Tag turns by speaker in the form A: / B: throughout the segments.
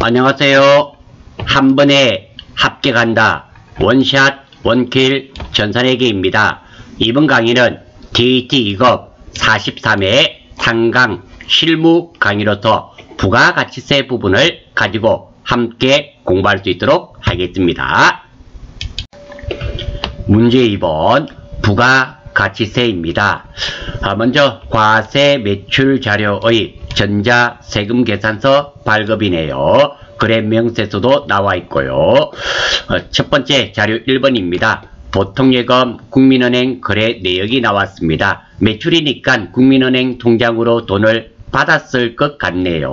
A: 안녕하세요. 한 번에 합격한다. 원샷 원킬 전산회계입니다. 이번 강의는 DAT 2급 43회 상강 실무 강의로서 부가가치세 부분을 가지고 함께 공부할 수 있도록 하겠습니다. 문제 2번 부가가치세입니다. 먼저 과세 매출 자료의 전자세금계산서 발급이네요. 거래명세서도 나와 있고요. 첫 번째 자료 1번입니다. 보통예금 국민은행 거래 내역이 나왔습니다. 매출이니까 국민은행 통장으로 돈을 받았을 것 같네요.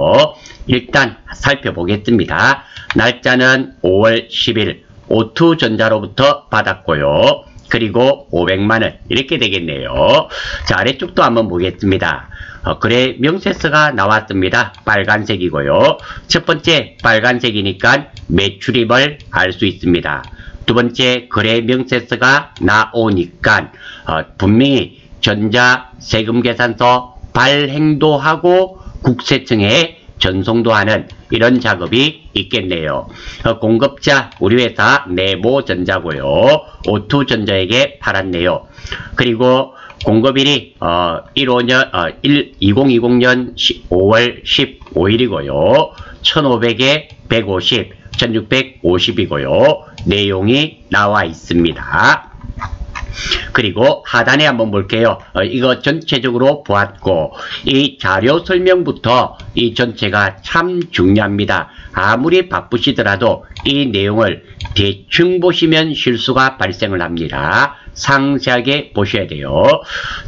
A: 일단 살펴보겠습니다. 날짜는 5월 10일 오투전자로부터 받았고요. 그리고 500만원 이렇게 되겠네요. 자, 아래쪽도 한번 보겠습니다. 거래 명세서가 나왔습니다. 빨간색이고요. 첫 번째 빨간색이니까 매출입을 알 수 있습니다. 두 번째 거래 명세서가 나오니까 분명히 전자세금계산서 발행도 하고 국세청에 전송도 하는 이런 작업이 있겠네요. 공급자 우리 회사 네모전자고요. 오투전자에게 팔았네요. 그리고 공급일이 2020년 5월 15일이고요. 1500에 150, 1650이고요. 내용이 나와 있습니다. 그리고 하단에 한번 볼게요. 이거 전체적으로 보았고 이 자료 설명부터 이 전체가 참 중요합니다. 아무리 바쁘시더라도 이 내용을 대충 보시면 실수가 발생을 합니다. 상세하게 보셔야 돼요.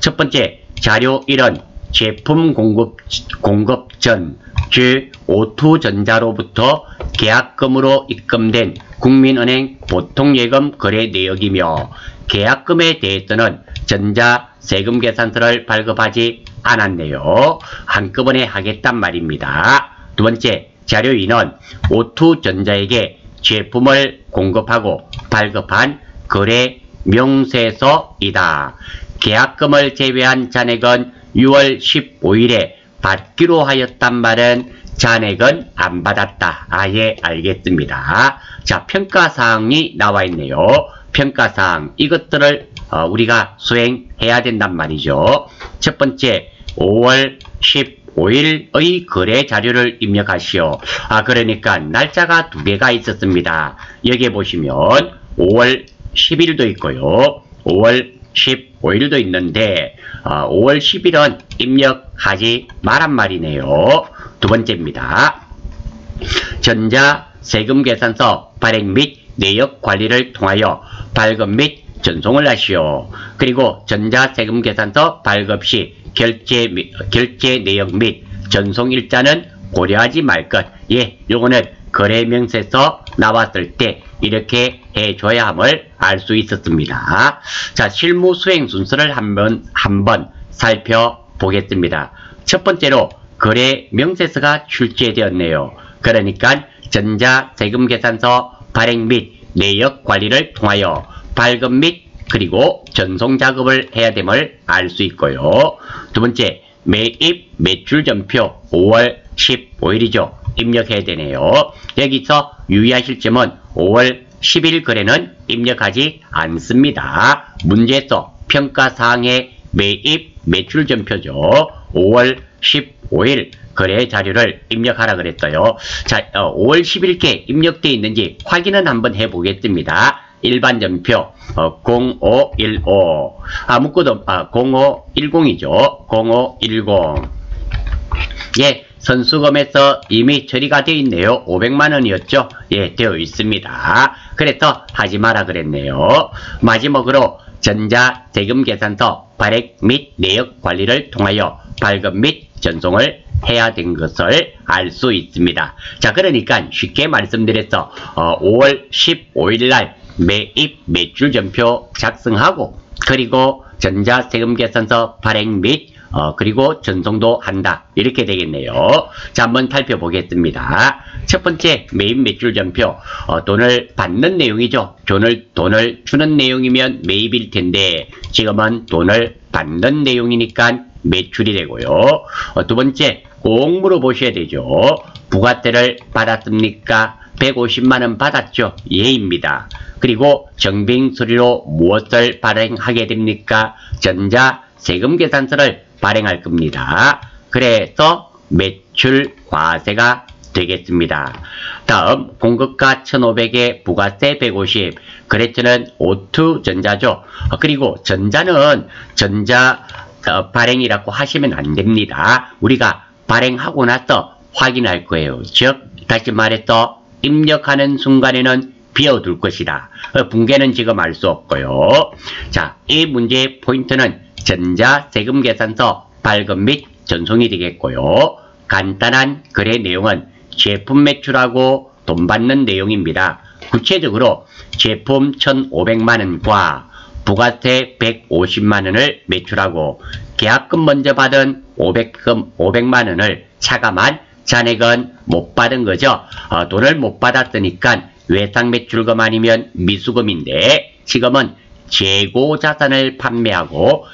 A: 첫 번째 자료 1은 제품 공급 전, 즉 오투전자로부터 계약금으로 입금된 국민은행 보통예금 거래 내역이며 계약금에 대해서는 전자세금계산서를 발급하지 않았네요. 한꺼번에 하겠단 말입니다. 두 번째 자료 2는 오투전자에게 제품을 공급하고 발급한 거래 명세서이다. 계약금을 제외한 잔액은 6월 15일에 받기로 하였단 말은 잔액은 안 받았다. 아예 알겠습니다. 자, 평가사항이 나와 있네요. 평가사항 이것들을 우리가 수행해야 된단 말이죠. 첫 번째 5월 15일의 거래 자료를 입력하시오. 그러니까 날짜가 두 개가 있었습니다. 여기에 보시면 5월 10일도 있고요. 5월 15일도 있는데 5월 10일은 입력하지 말란 말이네요. 두 번째입니다. 전자세금계산서 발행 및 내역 관리를 통하여 발급 및 전송을 하시오. 그리고 전자세금계산서 발급 시 결제 내역 및 전송 일자는 고려하지 말 것. 예, 요거는 거래명세서 나왔을 때 이렇게 해줘야 함을 알 수 있었습니다. 자, 실무 수행 순서를 한번 살펴보겠습니다. 첫 번째로 거래명세서가 출제되었네요. 그러니까 전자세금계산서 발행 및 내역 관리를 통하여 발급 및 그리고 전송 작업을 해야 됨을 알 수 있고요. 두 번째, 매입 매출전표 5월 15일이죠. 입력해야 되네요. 여기서 유의하실 점은 5월 10일 거래는 입력하지 않습니다. 문제에서 평가사항의 매입 매출전표죠. 5월 15일 거래 자료를 입력하라 그랬어요. 자, 5월 10일께 입력되어 있는지 확인은 한번 해보겠습니다. 일반 전표 0515 묶어도 0510이죠. 0510. 예, 선수금에서 이미 처리가 되어 있네요. 500만원이었죠. 예, 되어 있습니다. 그래서 하지 마라 그랬네요. 마지막으로 전자세금계산서 발행 및 내역 관리를 통하여 발급 및 전송을 해야 된 것을 알 수 있습니다. 자, 그러니까 쉽게 말씀드려서 5월 15일 날 매입 매출전표 작성하고 그리고 전자세금계산서 발행 및 그리고 전송도 한다. 이렇게 되겠네요. 자, 한번 살펴보겠습니다. 첫 번째 매입 매출전표 돈을 받는 내용이죠. 돈을 주는 내용이면 매입일 텐데 지금은 돈을 받는 내용이니까 매출이 되고요. 두 번째 꼭 물어보셔야 되죠. 부가세를 받았습니까? 150만원 받았죠. 예입니다. 그리고 정빙수리로 무엇을 발행하게 됩니까? 전자세금계산서를 발행할 겁니다. 그래서 매출과세가 되겠습니다. 다음 공급가 1,500에 부가세 150, 거래처는 오투전자죠. 그리고 전자는 전자 발행이라고 하시면 안 됩니다. 우리가 발행하고 나서 확인할 거예요. 즉 다시 말해서 입력하는 순간에는 비워둘 것이다. 붕괴는 지금 알 수 없고요. 자, 이 문제의 포인트는 전자세금계산서 발급 및 전송이 되겠고요. 간단한 거래 내용은 제품 매출하고 돈 받는 내용입니다. 구체적으로 제품 1,500만원과 부가세 150만원을 매출하고 계약금 먼저 받은 500만원을 차감한 잔액은 못 받은 거죠. 돈을 못 받았으니까 외상매출금 아니면 미수금인데 지금은 재고자산을 판매하고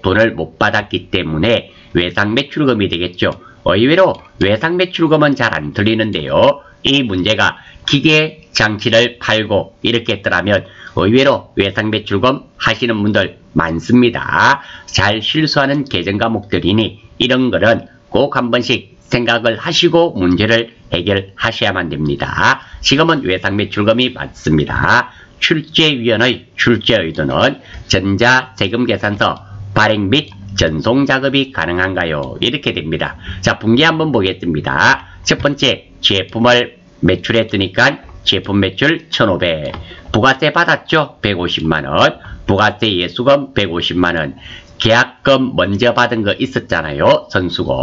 A: 돈을 못 받았기 때문에 외상매출금이 되겠죠. 의외로 외상매출금은 잘 안 들리는데요. 이 문제가 기계장치를 팔고 이렇게 했더라면 의외로 외상매출금 하시는 분들 많습니다. 잘 실수하는 계정과목들이니 이런 거는 꼭 한 번씩 생각을 하시고 문제를 해결하셔야만 됩니다. 지금은 외상매출금이 맞습니다. 출제위원의 출제의도는 전자세금계산서 발행 및 전송작업이 가능한가요? 이렇게 됩니다. 자, 분기 한번 보겠습니다. 첫 번째, 제품을 매출했으니까 제품 매출 1,500, 부가세 받았죠? 150만원, 부가세 예수금 150만원, 계약금 먼저 받은 거 있었잖아요. 선수금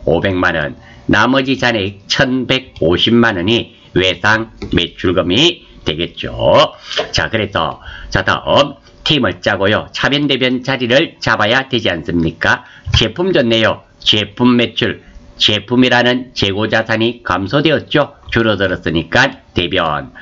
A: 500만원, 나머지 잔액 1,150만원이 외상 매출금이 되겠죠. 자, 그래서 자, 다음 팀을 짜고요. 차변 대변 자리를 잡아야 되지 않습니까? 제품 좋네요. 제품 매출, 제품이라는 재고자산이 감소되었죠. 줄어들었으니까 대변.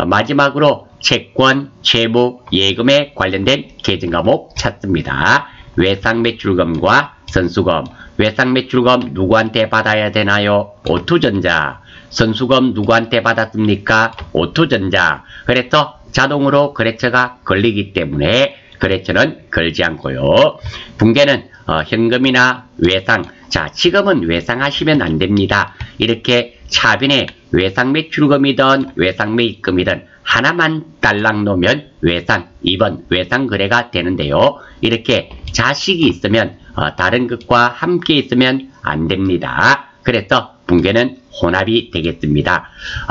A: 마지막으로 채권, 채무, 예금에 관련된 계정과목 찾습니다. 외상매출금과 선수금. 외상매출금 누구한테 받아야 되나요? 오투전자. 선수금 누구한테 받았습니까? 오투전자. 그래서 자동으로 거래처가 걸리기 때문에 거래처는 걸지 않고요. 붕괴는 현금이나 외상. 자, 지금은 외상하시면 안 됩니다. 이렇게 차변에 외상매출금이든 외상매입금이든 하나만 딸랑 놓으면 외상, 2번 외상 거래가 되는데요. 이렇게 자식이 있으면 다른 것과 함께 있으면 안 됩니다. 그래서 붕괴는 혼합이 되겠습니다.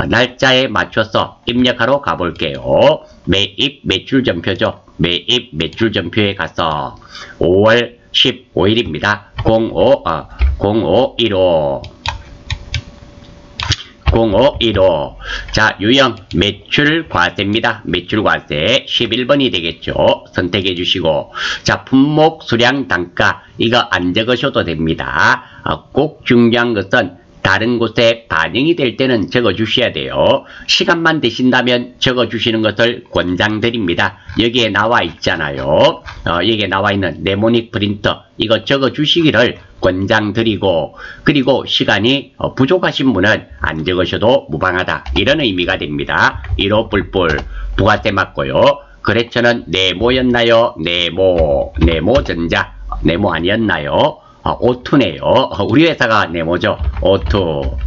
A: 날짜에 맞춰서 입력하러 가볼게요. 매입 매출전표죠. 매입 매출전표에 가서 5월 15일입니다. 0515. 자, 유형 매출과세입니다. 매출과세 11번이 되겠죠. 선택해 주시고, 자, 품목, 수량, 단가 이거 안 적으셔도 됩니다. 꼭 중요한 것은 다른 곳에 반영이 될 때는 적어주셔야 돼요. 시간만 되신다면 적어주시는 것을 권장드립니다. 여기에 나와 있잖아요. 여기에 나와 있는 네모닉 프린터 이거 적어주시기를 권장드리고, 그리고 시간이 부족하신 분은 안 적으셔도 무방하다 이런 의미가 됩니다. 1호 뿔뿔 부가세 맞고요. 거래처는 네모였나요? 네모전자 네모 아니었나요? 오투네요. 우리 회사가 네모죠. 오투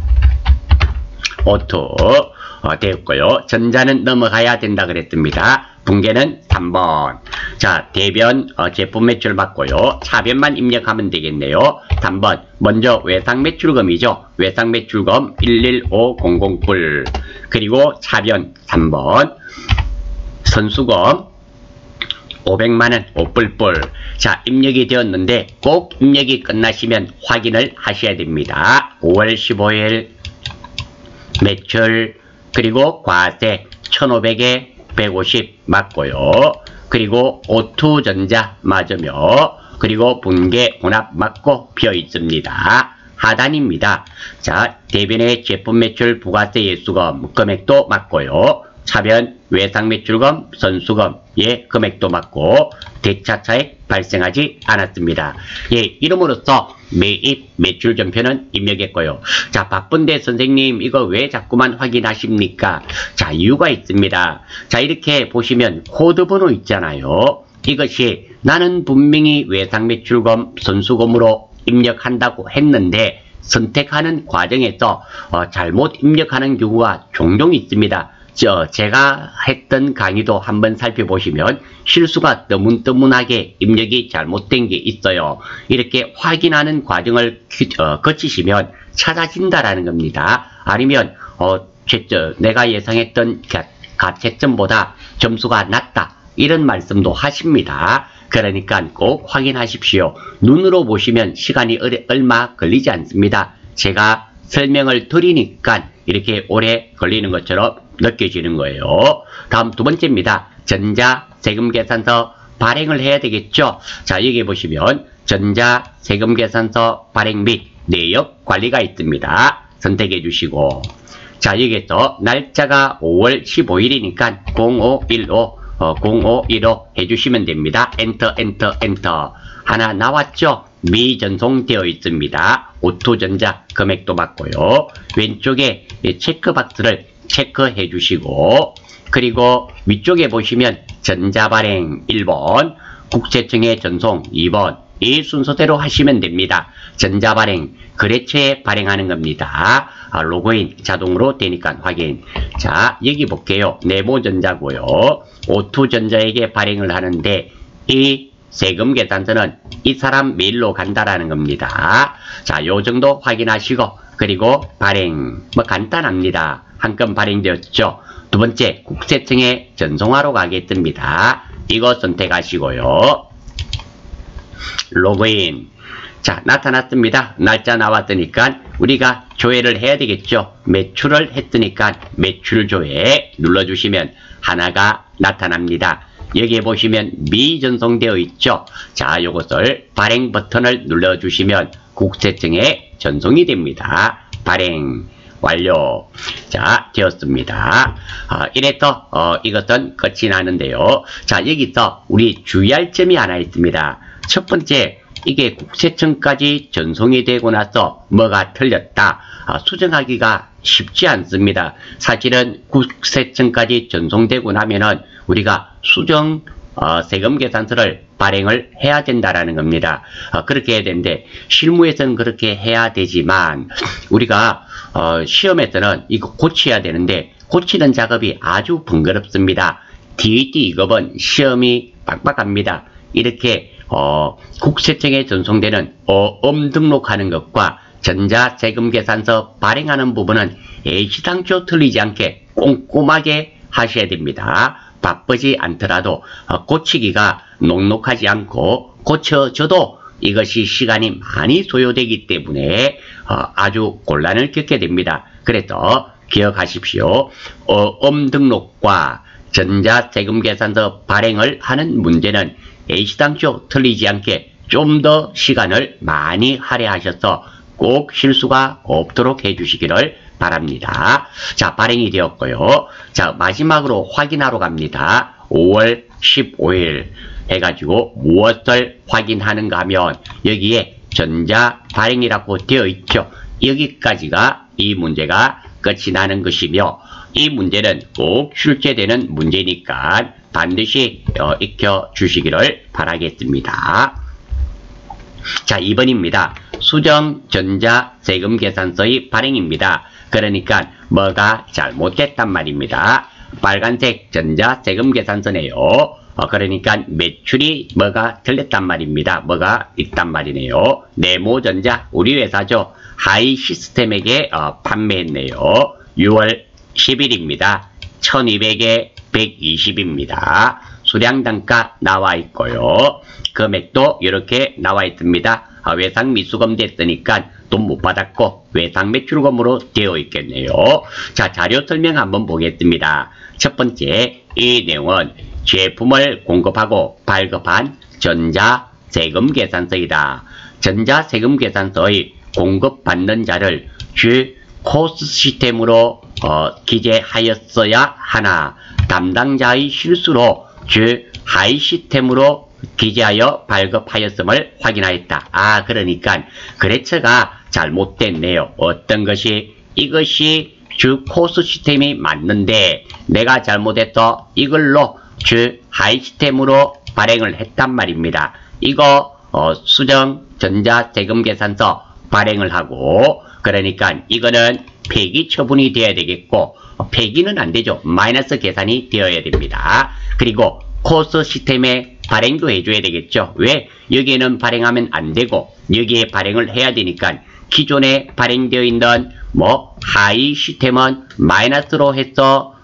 A: 되었고요. 전자는 넘어가야 된다 그랬습니다. 붕괴는 3번. 자, 대변 제품 매출 맞고요. 차변만 입력하면 되겠네요. 3번. 먼저 외상 매출금이죠. 외상 매출금 115000불. 그리고 차변 3번. 선수금 500만원 5뿔뿔. 자, 입력이 되었는데 꼭 입력이 끝나시면 확인을 하셔야 됩니다. 5월 15일 매출 그리고 과세 1,500에 150 맞고요. 그리고 오투전자 맞으며 그리고 분계 혼합 맞고 비어 있습니다. 하단입니다. 자, 대변의 제품 매출 부가세 예수금 금액도 맞고요. 차변 외상매출금 선수금 금액도 맞고 대차차액 발생하지 않았습니다. 이름으로써 매입, 매출 전표는 입력했고요. 자, 바쁜데 선생님 이거 왜 자꾸만 확인하십니까? 자, 이유가 있습니다. 자, 이렇게 보시면 코드 번호 있잖아요. 이것이 나는 분명히 외상매출금, 선수금으로 입력한다고 했는데 선택하는 과정에서 잘못 입력하는 경우가 종종 있습니다. 제가 했던 강의도 한번 살펴보시면 실수가 뜨문뜨문하게 입력이 잘못된 게 있어요. 이렇게 확인하는 과정을 거치시면 찾아진다라는 겁니다. 아니면 내가 예상했던 가채점보다 점수가 낮다 이런 말씀도 하십니다. 그러니까 꼭 확인하십시오. 눈으로 보시면 시간이 얼마 걸리지 않습니다. 제가 설명을 드리니까 이렇게 오래 걸리는 것처럼 느껴지는 거예요. 다음 두 번째입니다. 전자세금계산서 발행을 해야 되겠죠. 자, 여기 보시면 전자세금계산서 발행 및 내역 관리가 있습니다. 선택해 주시고, 자, 여기에서 날짜가 5월 15일이니까 0515 해주시면 됩니다. 엔터, 엔터, 엔터. 하나 나왔죠? 미전송되어 있습니다. 오토전자 금액도 맞고요. 왼쪽에 체크박스를 체크해 주시고, 그리고 위쪽에 보시면 전자발행 1번, 국세청에 전송 2번, 이 순서대로 하시면 됩니다. 전자발행, 거래처에 발행하는 겁니다. 로그인 자동으로 되니까 확인. 자, 여기 볼게요. 네모전자고요. 오토전자에게 발행을 하는데 이 세금계산서는 이 사람 메일로 간다라는 겁니다. 자, 요 정도 확인하시고, 그리고 발행, 간단합니다. 한 건 발행되었죠. 두 번째, 국세청에 전송하러 가겠습니다. 이거 선택하시고요. 로그인. 자, 나타났습니다. 날짜 나왔으니까 우리가 조회를 해야 되겠죠. 매출을 했으니까 매출 조회 눌러주시면 하나가 나타납니다. 여기에 보시면 미전송되어 있죠. 자, 요것을 발행 버튼을 눌러주시면 국세청에 전송이 됩니다. 발행 완료. 자, 되었습니다. 이래서 이것은 끝이 나는데요. 자, 여기서 우리 주의할 점이 하나 있습니다. 첫 번째, 이게 국세청까지 전송이 되고 나서 뭐가 틀렸다, 수정하기가 쉽지 않습니다. 사실은 국세청까지 전송되고 나면은 우리가 수정 세금계산서를 발행을 해야 된다라는 겁니다. 그렇게 해야 되는데 실무에서는 그렇게 해야 되지만 우리가 시험에서는 이거 고쳐야 되는데 고치는 작업이 아주 번거롭습니다. DD 2급은 시험이 빡빡합니다. 이렇게 국세청에 전송되는 등록하는 것과 전자세금계산서 발행하는 부분은 애시당초 틀리지 않게 꼼꼼하게 하셔야 됩니다. 바쁘지 않더라도 고치기가 녹록하지 않고 고쳐져도 이것이 시간이 많이 소요되기 때문에 아주 곤란을 겪게 됩니다. 그래서 기억하십시오. 등록과 전자세금계산서 발행을 하는 문제는 애시당초 틀리지 않게 좀 더 시간을 많이 할애하셔서 꼭 실수가 없도록 해주시기를 바랍니다. 자, 발행이 되었고요. 자, 마지막으로 확인하러 갑니다. 5월 15일 해가지고 무엇을 확인하는가 하면 여기에 전자 발행이라고 되어 있죠. 여기까지가 이 문제가 끝이 나는 것이며 이 문제는 꼭 출제되는 문제니까 반드시 익혀 주시기를 바라겠습니다. 자, 2번입니다. 수정 전자세금계산서의 발행입니다. 그러니까 뭐가 잘못됐단 말입니다. 빨간색 전자세금계산서네요. 그러니까 매출이 뭐가 틀렸단 말입니다. 뭐가 있단 말이네요. 네모전자 우리 회사죠. 하이시스템에게 판매했네요. 6월 10일입니다. 1200에 120입니다. 수량단가 나와 있고요. 금액도 이렇게 나와 있습니다. 외상미수금 됐으니까 돈 못 받았고 외상매출금으로 되어 있겠네요. 자, 자료 설명 한번 보겠습니다. 첫 번째, 이 내용은 제품을 공급하고 발급한 전자세금계산서이다. 전자세금계산서의 공급받는 자를 주 코스 시스템으로 기재하였어야 하나 담당자의 실수로 주 하이 시스템으로 기재하여 발급하였음을 확인하였다. 아, 그러니까 거래처가 잘못됐네요. 어떤 것이? 이것이 주 코스 시스템이 맞는데 내가 잘못해서 이걸로 주 하이 시스템으로 발행을 했단 말입니다. 이거 수정 전자세금계산서 발행을 하고, 그러니까 이거는 폐기 처분이 되어야 되겠고, 폐기는 안 되죠. 마이너스 계산이 되어야 됩니다. 그리고 코스 시스템에 발행도 해줘야 되겠죠. 왜? 여기에는 발행하면 안 되고 여기에 발행을 해야 되니까 기존에 발행되어 있는 하이 시스템은 마이너스로 해서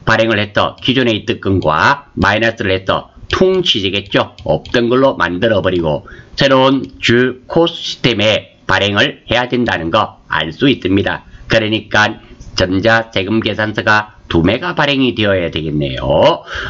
A: 발행을 해서 기존에 있던 건과 마이너스를 해서 퉁치지겠죠. 없던 걸로 만들어 버리고 새로운 주 코스 시스템에 발행을 해야 된다는 거 알 수 있습니다. 그러니까 전자세금계산서가 2매가 발행이 되어야 되겠네요.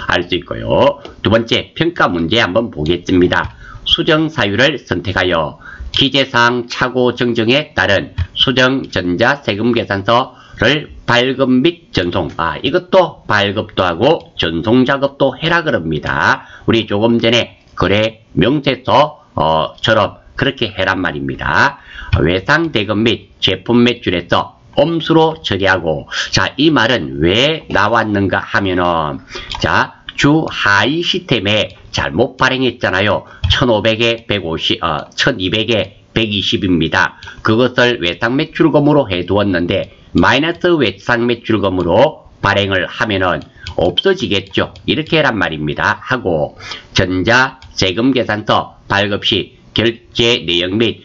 A: 알 수 있고요. 두 번째 평가 문제 한번 보겠습니다. 수정사유를 선택하여 기재사항 착오 정정에 따른 수정전자세금계산서를 발급 및 전송. 이것도 발급도 하고 전송작업도 해라 그럽니다. 우리 조금 전에 거래 명세서처럼 그렇게 해란 말입니다. 외상대금 및 제품 매출에서 엄수로 처리하고, 자, 이 말은 왜 나왔는가 하면은, 자, 주 하이 시스템에 잘못 발행했잖아요. 1500에 150, 1200에 120입니다. 그것을 외상매출금으로 해두었는데, 마이너스 외상매출금으로 발행을 하면은 없어지겠죠. 이렇게 해란 말입니다. 하고, 전자세금계산서 발급 시 결제 내역 및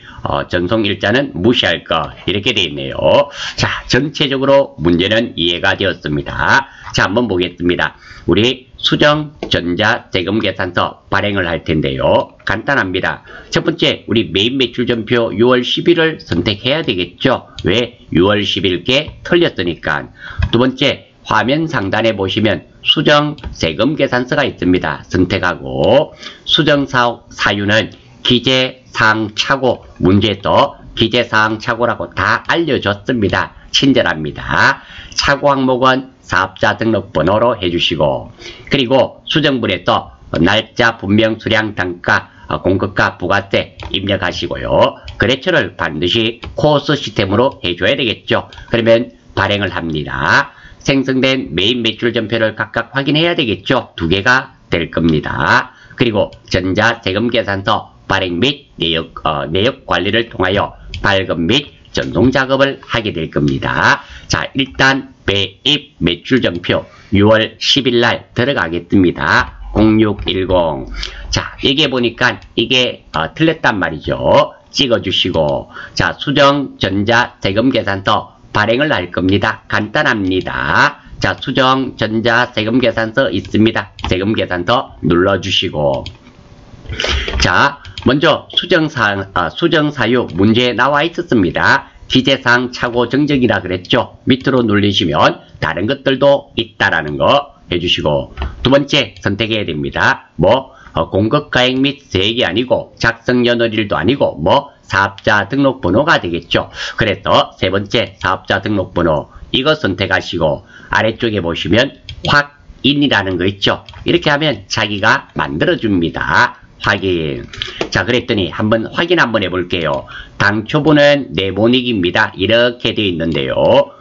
A: 전송일자는 무시할 것, 이렇게 되어 있네요. 자, 전체적으로 문제는 이해가 되었습니다. 자, 한번 보겠습니다. 우리 수정 전자세금계산서 발행을 할 텐데요. 간단합니다. 첫 번째, 우리 메인 매출전표 6월 10일을 선택해야 되겠죠. 왜? 6월 10일께 틀렸으니까. 두 번째, 화면 상단에 보시면 수정세금계산서가 있습니다. 선택하고, 수정사유는 기재사항 착오, 문제도 기재사항 착오라고 다 알려줬습니다. 친절합니다. 착오 항목은 사업자 등록번호로 해주시고, 그리고 수정분에서 날짜, 분명, 수량, 단가, 공급가, 부가세 입력하시고요. 거래처를 반드시 코스 시스템으로 해줘야 되겠죠. 그러면 발행을 합니다. 생성된 메인 매출 전표를 각각 확인해야 되겠죠. 2개가 될 겁니다. 그리고 전자세금계산서 발행 및 내역 관리를 통하여 발급 및 전송 작업을 하게 될 겁니다. 자, 일단 배입 매출전표 6월 10일 날 들어가겠습니다. 0610. 자, 여기에 보니까 이게 틀렸단 말이죠. 찍어주시고, 자, 수정 전자세금계산서 발행을 할 겁니다. 간단합니다. 자, 수정 전자세금계산서 있습니다. 세금계산서 눌러주시고, 자, 먼저 수정사유 문제에 나와 있었습니다. 기재사항 착오 정정이라 그랬죠. 밑으로 누르시면 다른 것들도 있다라는 거 해주시고, 두 번째 선택해야 됩니다. 공급가액 및 세액이 아니고 작성연월일도 아니고 사업자 등록번호가 되겠죠. 그래서 세 번째 사업자 등록번호 이거 선택하시고, 아래쪽에 보시면 확인이라는 거 있죠. 이렇게 하면 자기가 만들어줍니다. 확인. 자, 그랬더니 한번 확인 한번 해볼게요. 당초분은 내보내기입니다. 이렇게 되어 있는데요.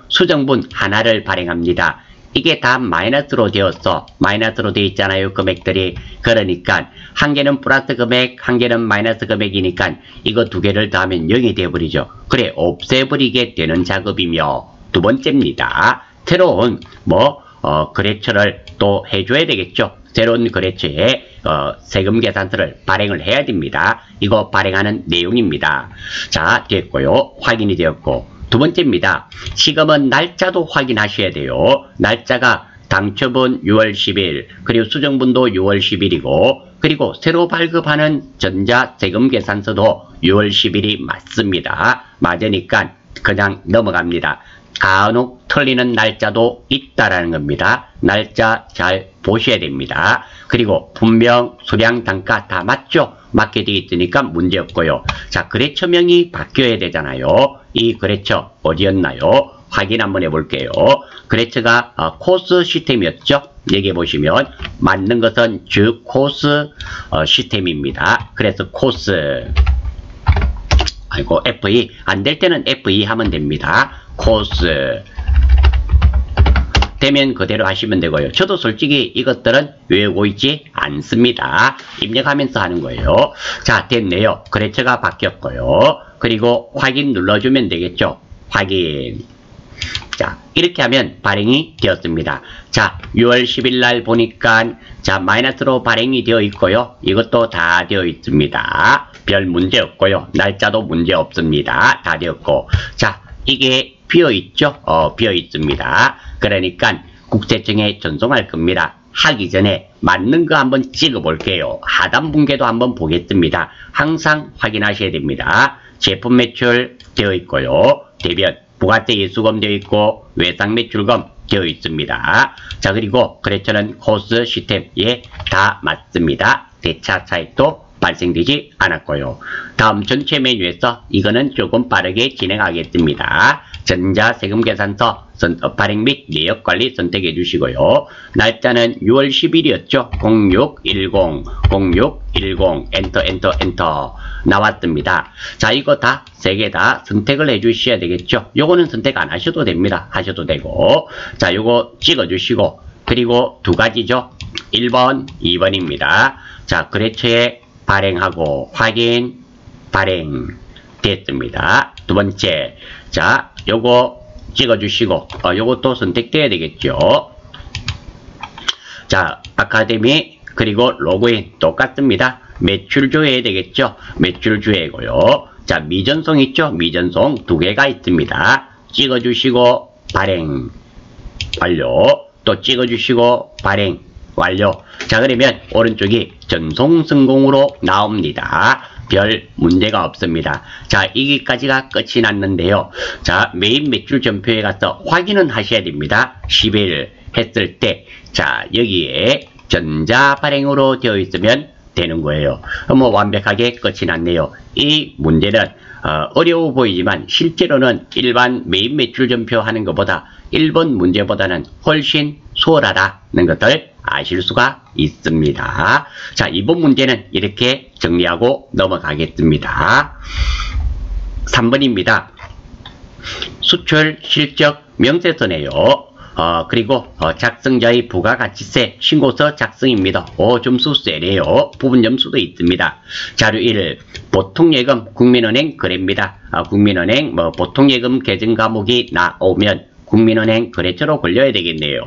A: 수정분 하나를 발행합니다. 이게 다 마이너스로 되었어. 마이너스로 되어 있잖아요. 금액들이. 그러니까 한 개는 플러스 금액, 한 개는 마이너스 금액이니까 이거 2개를 더하면 0이 되어버리죠. 그래, 없애버리게 되는 작업이며, 두 번째입니다. 새로운 거래처를 또 해줘야 되겠죠. 새로운 거래처에 세금계산서를 발행을 해야 됩니다. 이거 발행하는 내용입니다. 자, 됐고요. 확인이 되었고, 두 번째입니다. 시금은 날짜도 확인하셔야 돼요. 날짜가 당초분 6월 10일, 그리고 수정분도 6월 10일이고, 그리고 새로 발급하는 전자세금계산서도 6월 10일이 맞습니다. 맞으니까 그냥 넘어갑니다. 간혹 틀리는 날짜도 있다라는 겁니다. 날짜 잘 보셔야 됩니다. 그리고 분명, 수량, 단가 다 맞죠? 맞게 되어 있으니까 문제없고요. 자, 거래처명이 바뀌어야 되잖아요. 이 거래처 어디였나요? 확인 한번 해볼게요. 그레처가 코스 시스템이었죠. 여기 보시면 맞는 것은 주 코스 시스템입니다. 그래서 코스 아이고 F2 안 될 때는 F2 하면 됩니다. 코스 되면 그대로 하시면 되고요. 저도 솔직히 이것들은 외우고 있지 않습니다. 입력하면서 하는 거예요. 자, 됐네요. 그레처가 바뀌었고요. 그리고 확인 눌러주면 되겠죠. 확인. 자, 이렇게 하면 발행이 되었습니다. 자, 6월 10일 날 보니까 자, 마이너스로 발행이 되어 있고요. 이것도 다 되어 있습니다. 별 문제 없고요. 날짜도 문제 없습니다. 다 되었고. 자, 이게 비어 있죠? 비어 있습니다. 그러니까 국세청에 전송할 겁니다. 하기 전에 맞는 거 한번 찍어 볼게요. 하단 분계도 한번 보겠습니다. 항상 확인하셔야 됩니다. 제품 매출 되어 있고요. 대변, 부가세 예수금 되어 있고 외상 매출금 되어 있습니다. 자, 그리고 그레처는 코스 시스템에 다 맞습니다. 대차 차익도 발생되지 않았고요. 다음 전체 메뉴에서 이거는 조금 빠르게 진행하겠습니다. 전자세금계산서 발행 및 내역관리 선택해 주시고요. 날짜는 6월 10일이었죠. 0610 엔터 나왔습니다. 자, 이거 다 세 개 다 선택을 해 주셔야 되겠죠. 요거는 선택 안 하셔도 됩니다. 하셔도 되고. 자, 요거 찍어 주시고 그리고 두 가지죠. 1번 2번입니다. 자, 그레처에 발행하고 확인 발행 됐습니다. 두 번째, 자, 요거 찍어주시고 요것도 선택돼야 되겠죠. 자, 아카데미 그리고 로그인 똑같습니다. 매출주 해야 되겠죠. 매출주이고요. 자, 미전송 있죠. 미전송 두 개가 있습니다. 찍어주시고 발행 완료. 또 찍어주시고 발행 완료. 자, 그러면 오른쪽이 전송 성공으로 나옵니다. 별 문제가 없습니다. 자, 여기까지가 끝이 났는데요. 자, 메인 매출 전표에 가서 확인은 하셔야 됩니다. 10일 했을 때, 자, 여기에 전자 발행으로 되어 있으면 되는 거예요. 뭐 완벽하게 끝이 났네요. 이 문제는 어려워 보이지만 실제로는 일반 메인 매출 전표 하는 것보다 1번 문제보다는 훨씬 수월하다는 것을 아실 수가 있습니다. 자, 2번 문제는 이렇게 정리하고 넘어가겠습니다. 3번입니다. 수출 실적 명세서네요. 그리고 작성자의 부가가치세 신고서 작성입니다. 점수 세네요. 부분 점수도 있습니다. 자료 1. 보통예금 국민은행 거래입니다. 국민은행 보통예금 계정 과목이 나오면 국민은행 거래처로 걸려야 되겠네요.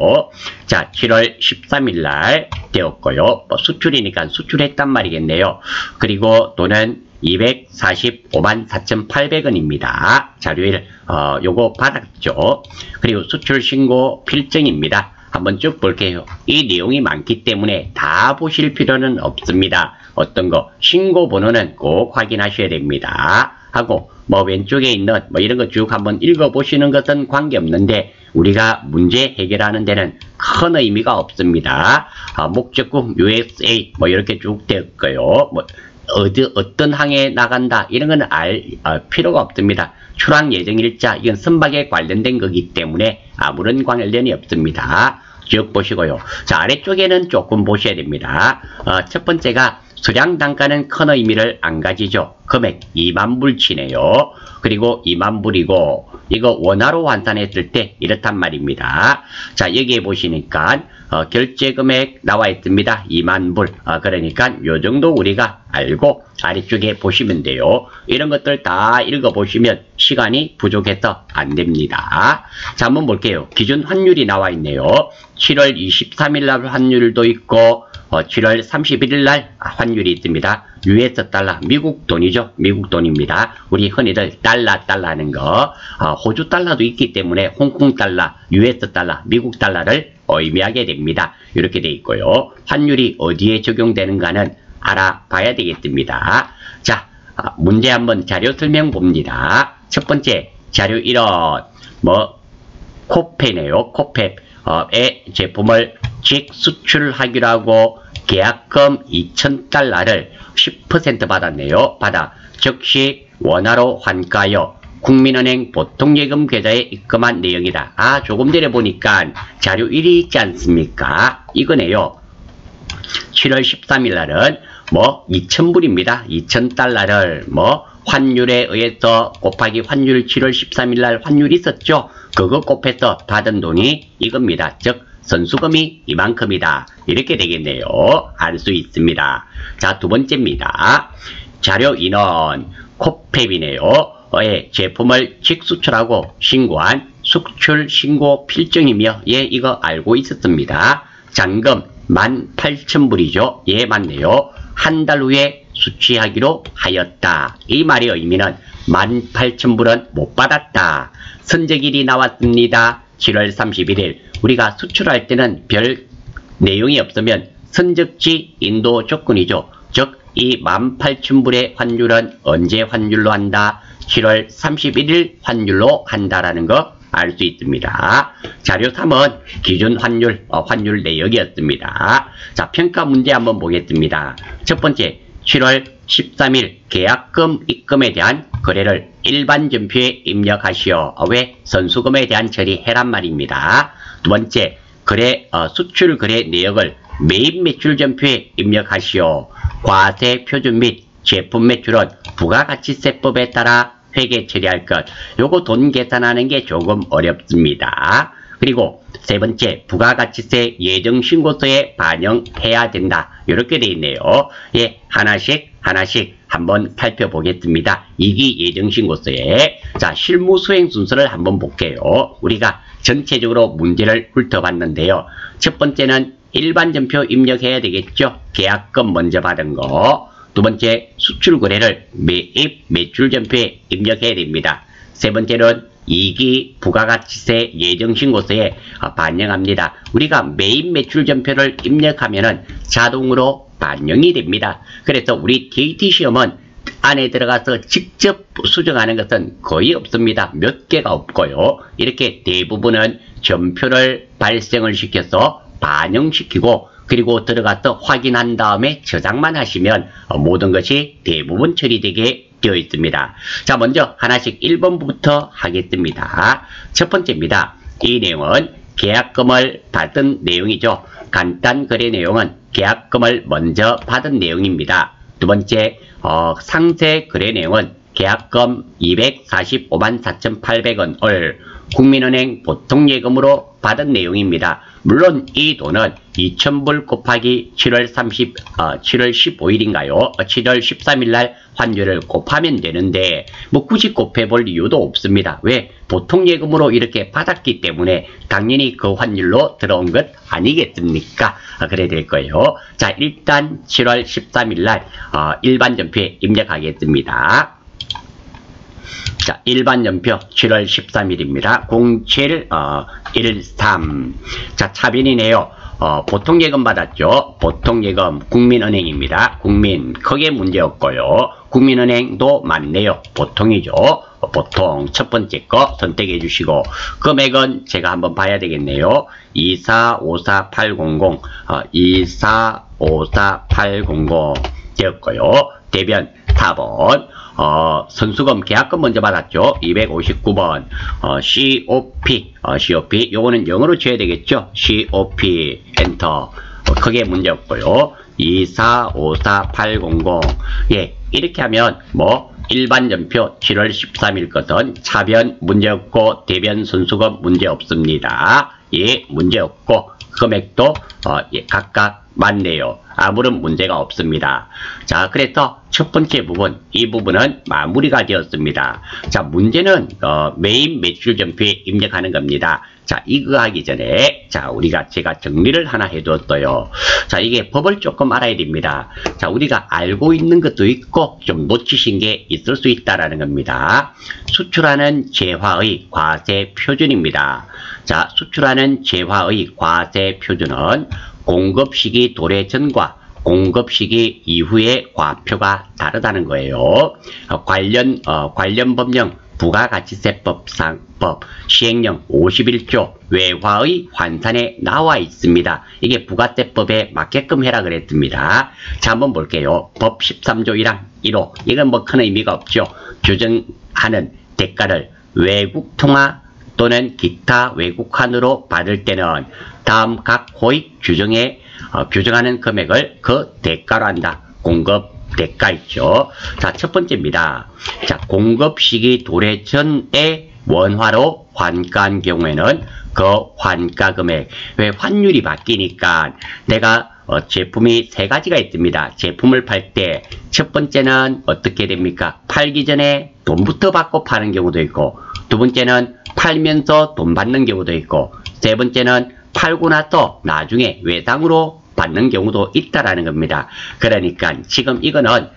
A: 자, 7월 13일 날 되었고요. 수출이니까 수출했단 말이겠네요. 그리고 돈은 245만 4,800원입니다. 자료 1, 요거 받았죠. 그리고 수출 신고 필증입니다. 한번 쭉 볼게요. 이 내용이 많기 때문에 다 보실 필요는 없습니다. 어떤 거, 신고 번호는 꼭 확인하셔야 됩니다. 하고, 왼쪽에 있는 이런 거 쭉 한번 읽어보시는 것은 관계없는데 우리가 문제 해결하는 데는 큰 의미가 없습니다. 목적국 USA 이렇게 쭉 되었고요. 어떤 항에 나간다 이런 건 알 필요가 없습니다. 출항 예정일자 이건 선박에 관련된 거기 때문에 아무런 관련이 없습니다. 쭉 보시고요. 자, 아래쪽에는 조금 보셔야 됩니다. 첫 번째가 수량 단가는 큰 의미를 안 가지죠. 금액 2만 불치네요. 그리고 2만 불이고 이거 원화로 환산했을 때 이렇단 말입니다. 자, 여기에 보시니까 결제 금액 나와 있습니다. 2만 불. 그러니까 요 정도 우리가 알고 아래쪽에 보시면 돼요. 이런 것들 다 읽어보시면 시간이 부족해서 안 됩니다. 자, 한번 볼게요. 기준 환율이 나와 있네요. 7월 23일 날 환율도 있고 7월 31일 날 환율이 있습니다. US 달러, 미국 돈이죠. 미국 돈입니다. 우리 흔히들 달러 하는 거. 호주 달러도 있기 때문에 홍콩 달러, US 달러, 미국 달러를 의미하게 됩니다. 이렇게 돼 있고요. 환율이 어디에 적용되는가는 알아봐야 되겠습니다. 자, 문제 한번 자료 설명 봅니다. 첫 번째, 자료 1원, 코페네요. 코페의 제품을 직수출하기로 하고 계약금 2,000달러를 10% 받았네요. 즉시 원화로 환가하여 국민은행 보통예금 계좌에 입금한 내용이다. 아, 조금 전에 보니까 자료 1이 있지 않습니까? 이거네요. 7월 13일 날은 뭐 2,000불입니다. 2,000달러를 뭐 환율에 의해서 곱하기 환율 7월 13일 날 환율이 있었죠. 그거 곱해서 받은 돈이 이겁니다. 즉 선수금이 이만큼이다. 이렇게 되겠네요. 알 수 있습니다. 자, 두 번째입니다. 자료 인원 코페비네요. 제품을 직수출하고 신고한 수출 신고 필증이며 이거 알고 있었습니다. 잔금 18,000불이죠. 맞네요. 한 달 후에 수취하기로 하였다. 이 말의 의미는 18,000불은 못 받았다. 선적일이 나왔습니다. 7월 31일. 우리가 수출할 때는 별 내용이 없으면 선적지 인도 조건이죠. 즉, 이 18,000불의 환율은 언제 환율로 한다? 7월 31일 환율로 한다라는 거 알 수 있습니다. 자료 3은 기준 환율, 환율 내역이었습니다. 자, 평가 문제 한번 보겠습니다. 첫 번째, 7월 13일 계약금 입금에 대한 거래를 일반 전표에 입력하시오. 왜? 선수금에 대한 처리해란 말입니다. 두 번째, 수출 거래 내역을 매입 매출 전표에 입력하시오. 과세 표준 및 제품 매출은 부가가치세법에 따라 회계 처리할 것. 요거 돈 계산하는 게 조금 어렵습니다. 그리고 세 번째, 부가가치세 예정신고서에 반영해야 된다. 이렇게 돼 있네요. 하나씩 한번 살펴보겠습니다. 2기 예정신고서에. 자, 실무 수행 순서를 한번 볼게요. 우리가 전체적으로 문제를 훑어봤는데요. 첫 번째는 일반 전표 입력해야 되겠죠. 계약금 먼저 받은 거. 두 번째, 수출 거래를 매입 매출 전표에 입력해야 됩니다. 세 번째는 2기 부가가치세 예정신고서에 반영합니다. 우리가 매입 매출 전표를 입력하면은 자동으로 반영이 됩니다. 그래서 우리 KT 시험은 안에 들어가서 직접 수정하는 것은 거의 없습니다. 몇 개가 없고요. 이렇게 대부분은 전표를 발생을 시켜서 반영시키고 그리고 들어가서 확인한 다음에 저장만 하시면 모든 것이 대부분 처리되게 되어 있습니다. 자, 먼저 하나씩 1번부터 하겠습니다. 첫 번째입니다. 이 내용은 계약금을 받은 내용이죠. 간단 거래 내용은 계약금을 먼저 받은 내용입니다. 두 번째, 상세 거래 내용은 계약금 245만 4,800원을 국민은행 보통예금으로 받은 내용입니다. 물론 이 돈은 2,000불 곱하기 7월 15일인가요? 7월 13일 날 환율을 곱하면 되는데 뭐 굳이 곱해볼 이유도 없습니다. 왜? 보통예금으로 이렇게 받았기 때문에 당연히 그 환율로 들어온 것 아니겠습니까? 그래야 될 거예요. 자, 일단 7월 13일 날 일반 전표에 입력하겠습니다. 자, 일반 연표 7월 13일입니다. 0713. 자, 차변이네요. 보통예금 받았죠. 보통예금 국민은행입니다. 국민 크게 문제 없고요. 국민은행도 맞네요. 보통이죠. 보통 첫 번째 거 선택해 주시고 금액은 제가 한번 봐야 되겠네요. 2454800 2454800 되었고요. 대변 4번 선수금 계약금 먼저 받았죠. 259번 COP COP 요거는 영어로 쳐야 되겠죠. COP 엔터 크게 문제 없고요. 2454800 이렇게 하면 뭐 일반 전표 7월 13일 것은 차변 문제 없고 대변 선수금 문제 없습니다. 문제 없고 금액도 각각 맞네요. 아무런 문제가 없습니다. 자, 그래서 첫 번째 부분, 이 부분은 마무리가 되었습니다. 자, 문제는 매입 매출 전표에 입력하는 겁니다. 자, 이거 하기 전에 제가 정리를 하나 해두었어요. 자, 이게 법을 조금 알아야 됩니다. 자, 우리가 알고 있는 것도 있고 좀 놓치신 게 있을 수 있다라는 겁니다. 수출하는 재화의 과세 표준입니다. 자, 수출하는 재화의 과세 표준은 공급 시기 도래 전과 공급 시기 이후의 과표가 다르다는 거예요. 관련 법령 부가가치세법상법 시행령 51조 외화의 환산에 나와 있습니다. 이게 부가세법에 맞게끔 해라 그랬습니다. 자, 한번 볼게요. 법 13조 1항 1호. 이건 뭐 큰 의미가 없죠. 규정하는 대가를 외국 통화 또는 기타 외국환으로 받을 때는 다음 각 호익 규정에 규정하는 금액을 그 대가로 한다. 공급 대가 있죠. 자, 첫 번째입니다. 자, 공급 시기 도래 전에 원화로 환가한 경우에는 그 환가 금액, 왜 환율이 바뀌니까 내가 제품이 세 가지가 있습니다. 제품을 팔 때 첫 번째는 어떻게 됩니까? 팔기 전에 돈부터 받고 파는 경우도 있고, 두 번째는 팔면서 돈 받는 경우도 있고, 세 번째는 팔고 나서 나중에 외상으로 받는 경우도 있다라는 겁니다. 그러니까 지금 이거는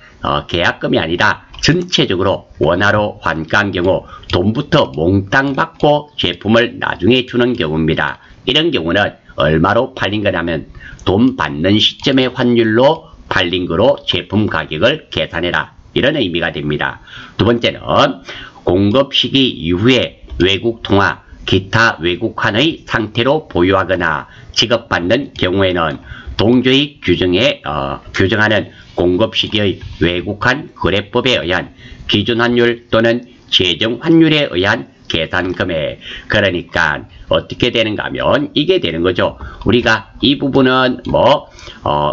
A: 계약금이 아니라 전체적으로 원화로 환가한 경우 돈부터 몽땅 받고 제품을 나중에 주는 경우입니다. 이런 경우는 얼마로 팔린 거냐면 돈 받는 시점의 환율로 팔린 거로 제품 가격을 계산해라. 이런 의미가 됩니다. 두 번째는 공급 시기 이후에 외국 통화, 기타 외국환의 상태로 보유하거나 지급받는 경우에는 동조익 규정에 규정하는 공급 시기의 외국환 거래법에 의한 기준 환율 또는 제정 환율에 의한 계산 금액. 그러니까 어떻게 되는가 하면 이게 되는 거죠. 우리가 이 부분은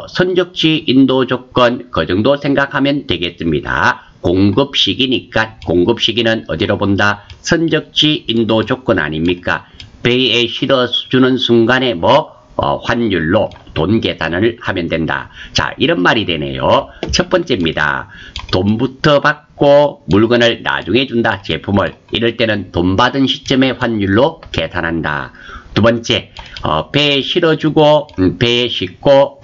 A: 선적지 인도 조건 그 정도 생각하면 되겠습니다. 공급 시기니까 공급 시기는 어디로 본다? 선적지 인도 조건 아닙니까? 배에 실어주는 순간에 환율로 돈 계산을 하면 된다. 자, 이런 말이 되네요. 첫 번째입니다. 돈부터 받고 물건을 나중에 준다. 제품을. 이럴 때는 돈 받은 시점의 환율로 계산한다. 두 번째, 배에 실어주고 배에 싣고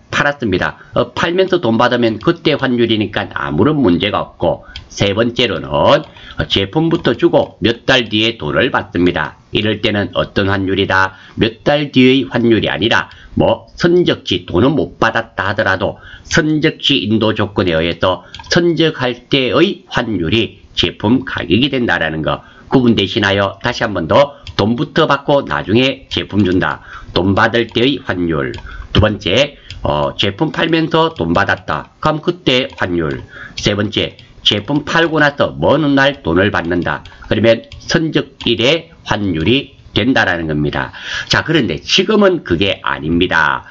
A: 팔았습니다. 팔면서 돈 받으면 그때 환율이니까 아무런 문제가 없고, 세 번째로는 제품부터 주고 몇 달 뒤에 돈을 받습니다. 이럴 때는 어떤 환율이다? 몇 달 뒤의 환율이 아니라 선적지 돈은 못 받았다 하더라도 선적지 인도 조건에 의해서 선적할 때의 환율이 제품 가격이 된다라는 거 구분되시나요? 다시 한 번 더. 돈부터 받고 나중에 제품 준다. 돈 받을 때의 환율. 두 번째, 제품 팔면서 돈 받았다. 그럼 그때 환율. 세 번째, 제품 팔고 나서 먼 날 돈을 받는다. 그러면 선적일의 환율이 된다라는 겁니다. 자, 그런데 지금은 그게 아닙니다.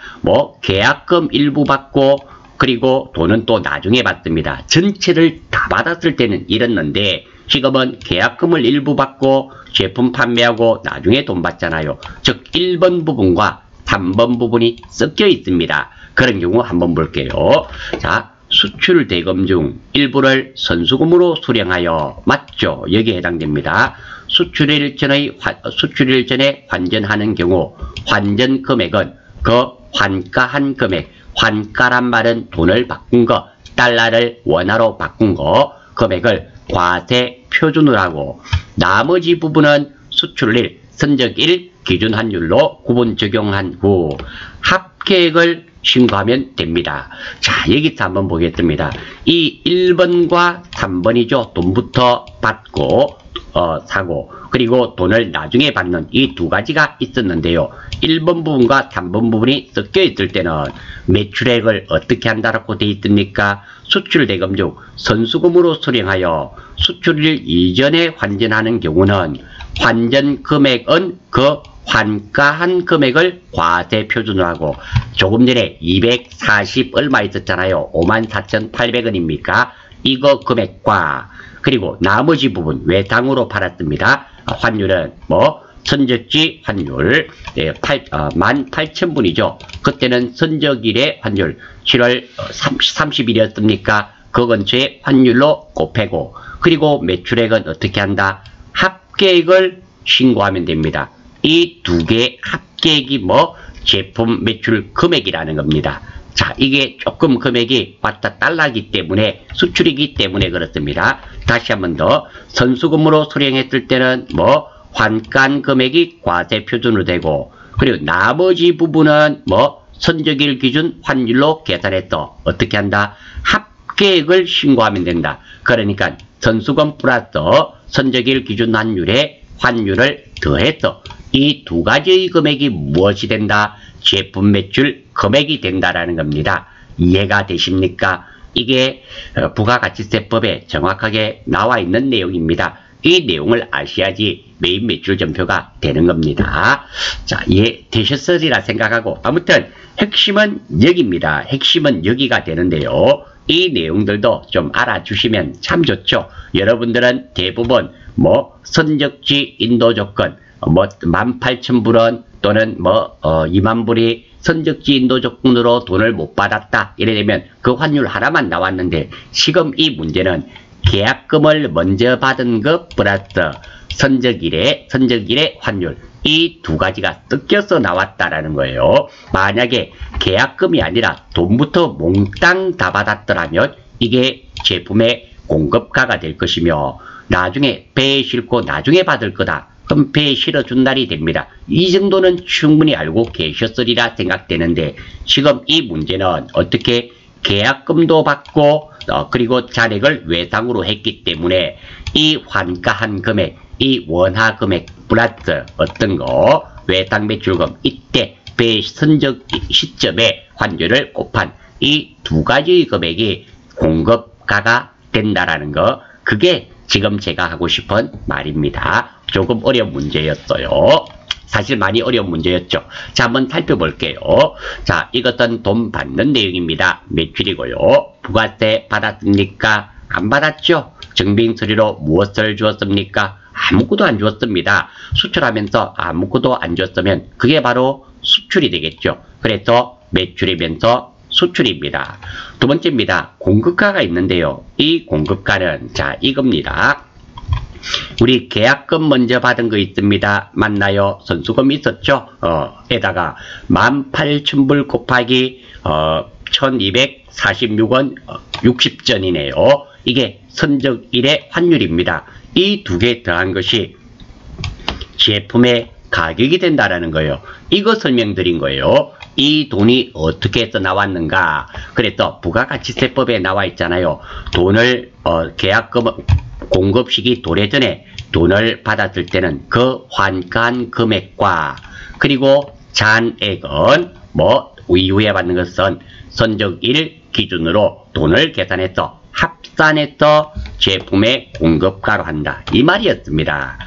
A: 계약금 일부 받고 그리고 돈은 또 나중에 받습니다. 전체를 다 받았을 때는 이랬는데 지금은 계약금을 일부 받고 제품 판매하고 나중에 돈 받잖아요. 즉 1번 부분과 3번 부분이 섞여 있습니다. 그런 경우 한번 볼게요. 자, 수출 대금 중 일부를 선수금으로 수령하여, 맞죠? 여기에 해당됩니다. 수출일 전에 환전하는 경우 환전 금액은 그 환가한 금액, 환가란 말은 돈을 바꾼 거, 달러를 원화로 바꾼 거 금액을 과세 표준으로 하고, 나머지 부분은 수출일, 선적일 기준 환율로 구분 적용한 후 합계액을 신고하면 됩니다. 자, 여기서 한번 보겠습니다. 이 1번과 3번이죠. 돈부터 받고 사고 그리고 돈을 나중에 받는 이 두 가지가 있었는데요. 1번 부분과 3번 부분이 섞여 있을 때는 매출액을 어떻게 한다라고 되어 있습니까? 수출 대금 중 선수금으로 수령하여 수출일 이전에 환전하는 경우는 환전 금액은 그 환가한 금액을 과세 표준으로 하고, 조금 전에 240 얼마 있었잖아요. 54,800원입니까? 이거 금액과 그리고 나머지 부분 외상으로 팔았습니다. 환율은 선적지 환율 18,000분이죠. 그때는 선적일의 환율 7월 30일이었습니까? 그 근처에 환율로 곱하고, 그리고 매출액은 어떻게 한다? 합계액을 신고하면 됩니다. 이 두 개의 합계액이 제품 매출 금액이라는 겁니다. 자, 이게 조금 금액이 왔다 달라기 때문에 수출이기 때문에 그렇습니다. 다시 한 번 더. 선수금으로 수령했을 때는 환가한 금액이 과세 표준으로 되고, 그리고 나머지 부분은 선적일 기준 환율로 계산해서 어떻게 한다? 합계액을 신고하면 된다. 그러니까 선수금 플러스 선적일 기준 환율을 더해서 이 두 가지의 금액이 무엇이 된다? 제품 매출 금액이 된다라는 겁니다. 이해가 되십니까? 이게 부가가치세법에 정확하게 나와 있는 내용입니다. 이 내용을 아셔야지 메인 매출 전표가 되는 겁니다. 자, 이해되셨으리라 생각하고, 아무튼 핵심은 여기입니다. 핵심은 여기가 되는데요. 이 내용들도 좀 알아주시면 참 좋죠. 여러분들은 대부분 선적지 인도 조건 18,000불원 또는 20,000불이 선적지 인도 조건으로 돈을 못 받았다 이래 되면 그 환율 하나만 나왔는데, 지금 이 문제는 계약금을 먼저 받은 것 플러스 선적일의 환율, 이 두 가지가 섞여서 나왔다라는 거예요. 만약에 계약금이 아니라 돈부터 몽땅 다 받았더라면 이게 제품의 공급가가 될 것이며, 나중에 배에 싣고 나중에 받을 거다. 그럼 배에 실어준 날이 됩니다. 이 정도는 충분히 알고 계셨으리라 생각되는데, 지금 이 문제는 어떻게 계약금도 받고 그리고 잔액을 외상으로 했기 때문에 이 환가한 금액, 이 원화 금액 플러스 어떤 거 외상 매출금, 이때 배 선적 시점에 환율을 곱한 이 두 가지 금액이 공급가가 된다라는 거, 그게 지금 제가 하고 싶은 말입니다. 조금 어려운 문제였어요. 사실 많이 어려운 문제였죠. 자, 한번 살펴볼게요. 자, 이것은 돈 받는 내용입니다. 매출이고요. 부가세 받았습니까? 안 받았죠? 증빙서류로 무엇을 주었습니까? 아무것도 안 주었습니다. 수출하면서 아무것도 안 주었으면 그게 바로 수출이 되겠죠. 그래서 매출이면서 수출입니다. 두 번째입니다. 공급가가 있는데요. 이 공급가는 자, 이겁니다. 우리 계약금 먼저 받은 거 있습니다. 맞나요? 선수금 있었죠? 에다가 18,000불 곱하기 1246원 60전이네요. 이게 선적일의 환율입니다. 이 두 개 더한 것이 제품의 가격이 된다라는 거예요. 이거 설명드린 거예요. 이 돈이 어떻게 해서 나왔는가? 그래서 부가가치세법에 나와 있잖아요. 돈을 계약금 공급시기 도래전에 돈을 받았을 때는 그 환가한 금액과 그리고 잔액은 이후에 받는 것은 선적일 기준으로 돈을 계산해서 합산해서 제품의 공급가로 한다. 이 말이었습니다.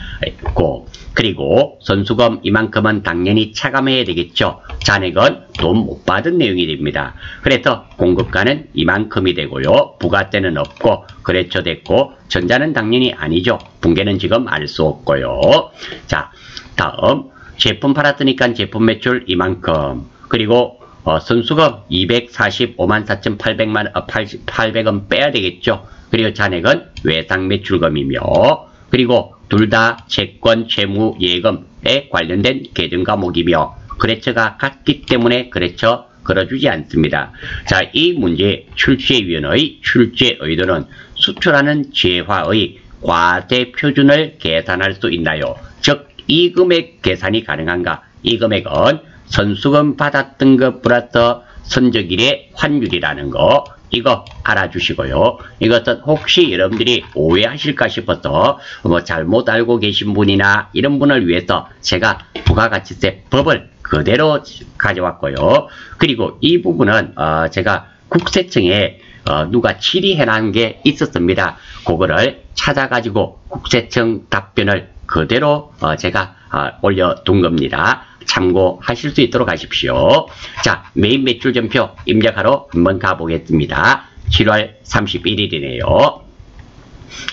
A: 그리고 선수금 이만큼은 당연히 차감해야 되겠죠. 잔액은 돈 못 받은 내용이 됩니다. 그래서 공급가는 이만큼이 되고요. 부가세는 없고 거래처 됐고, 전자는 당연히 아니죠. 붕괴는 지금 알 수 없고요. 자, 다음 제품 팔았으니까 제품 매출 이만큼, 그리고 선수금 2454800원 빼야 되겠죠. 그리고 잔액은 외상 매출금이며, 그리고 둘 다 채권, 채무, 예금에 관련된 계정 과목이며 거래처가 같기 때문에 거래처 걸어주지 않습니다. 자, 이 문제 출제위원의 출제 의도는 수출하는 재화의 과세 표준을 계산할 수 있나요? 즉, 이 금액 계산이 가능한가? 이 금액은 선수금 받았던 것 플러스 선적일의 환율이라는 거, 이거 알아주시고요. 이것은 혹시 여러분들이 오해하실까 싶어서 잘못 알고 계신 분이나 이런 분을 위해서 제가 부가가치세 법을 그대로 가져왔고요. 그리고 이 부분은 제가 국세청에 누가 질의해 놓은 게 있었습니다. 그거를 찾아가지고 국세청 답변을 그대로 제가 올려둔 겁니다. 참고하실 수 있도록 하십시오. 자, 메인 매출 전표 입력하러 한번 가보겠습니다. 7월 31일이네요.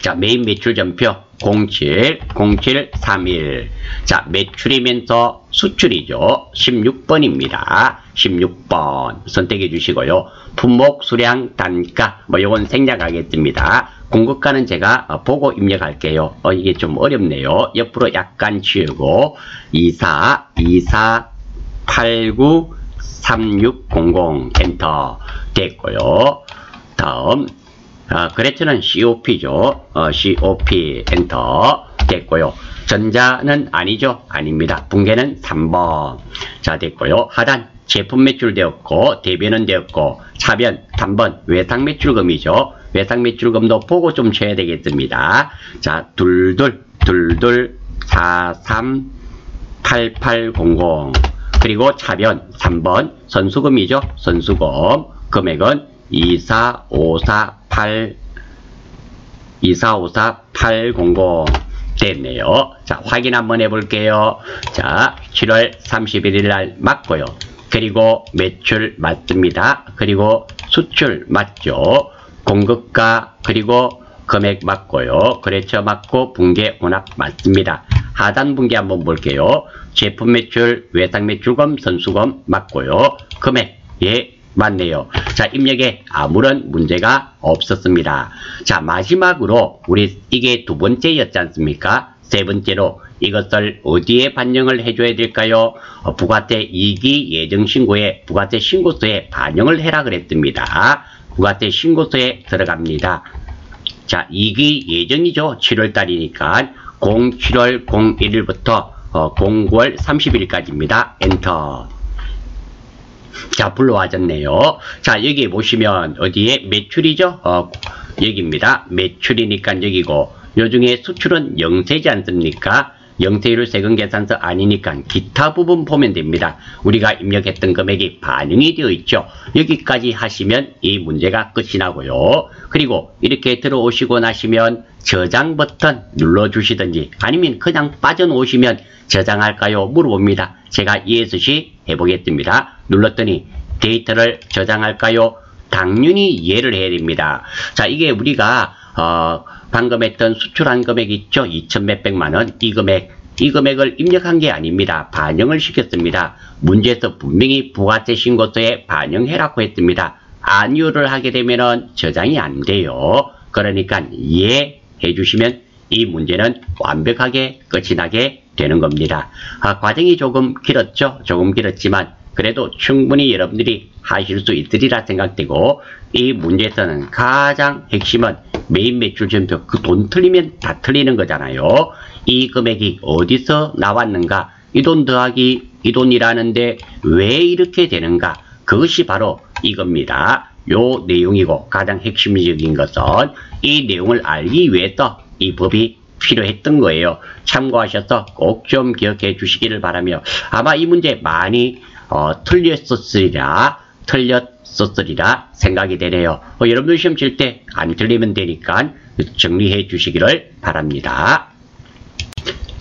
A: 자, 메인 매출 전표 0731. 자, 매출이면서 수출이죠. 16번입니다. 16번 선택해 주시고요. 품목, 수량, 단가 요건 생략하겠습니다. 공급가는 제가 보고 입력할게요. 이게 좀 어렵네요. 옆으로 약간 치우고 24893600 엔터 됐고요. 다음 거래처는 COP죠. COP 엔터 됐고요. 전자는 아니죠. 아닙니다. 붕괴는 3번. 자, 됐고요. 하단 제품 매출 되었고, 대변은 되었고, 차변 3번 외상 매출금이죠. 외상 매출금도 보고 좀 쳐야 되겠습니다. 자, 22438800 그리고 차변 3번 선수금이죠. 선수금 금액은 2454800 됐네요. 자, 확인 한번 해볼게요. 자, 7월 31일 날 맞고요. 그리고 매출 맞습니다. 그리고 수출 맞죠. 공급가 그리고 금액 맞고요. 거래처 맞고 분계 혼합 맞습니다. 하단 분계 한번 볼게요. 제품 매출, 외상 매출금, 선수금 맞고요. 금액 예 맞네요. 자, 입력에 아무런 문제가 없었습니다. 자, 마지막으로 우리 이게 두 번째였지 않습니까? 세 번째로 이것을 어디에 반영을 해줘야 될까요? 부가세 이기 예정 신고에 부가세 신고서에 반영을 해라 그랬습니다. 부가세 신고서에 들어갑니다. 자, 이기 예정이죠. 7월달이니까 07월 01일부터 09월 30일까지입니다. 엔터. 자, 불러와졌네요. 자, 여기 보시면 어디에 매출이죠? 여기입니다. 매출이니까 여기고, 요 중에 수출은 영세지 않습니까? 영세율 세금 계산서 아니니까 기타 부분 보면 됩니다. 우리가 입력했던 금액이 반영이 되어 있죠. 여기까지 하시면 이 문제가 끝이 나고요. 그리고 이렇게 들어오시고 나시면 저장 버튼 눌러주시든지 아니면 그냥 빠져놓으시면 저장할까요? 물어봅니다. 제가 ESC 해보겠습니다. 눌렀더니 데이터를 저장할까요? 당연히 이해를 해야 됩니다. 자, 이게 우리가 방금 했던 수출한 금액 있죠? 2천 몇백만원. 이 금액을 입력한 게 아닙니다. 반영을 시켰습니다. 문제에서 분명히 부가세 신고서에 반영해라고 했습니다. 아니요를 하게 되면은 저장이 안 돼요. 그러니까 이해해 주시면 이 문제는 완벽하게 끝이 나게 되는 겁니다. 과정이 조금 길었죠? 조금 길었지만 그래도 충분히 여러분들이 하실 수 있으리라 생각되고, 이 문제에서는 가장 핵심은 메인 매출 전표, 그 돈 틀리면 다 틀리는 거잖아요. 이 금액이 어디서 나왔는가, 이 돈 더하기 이 돈이라는데 왜 이렇게 되는가, 그것이 바로 이겁니다. 요 내용이고, 가장 핵심적인 것은 이 내용을 알기 위해서 이 법이 필요했던 거예요. 참고하셔서 꼭 좀 기억해 주시기를 바라며, 아마 이 문제 많이 틀렸었으리라 생각이 되네요. 여러분들 시험 칠 때 안 틀리면 되니까 정리해 주시기를 바랍니다.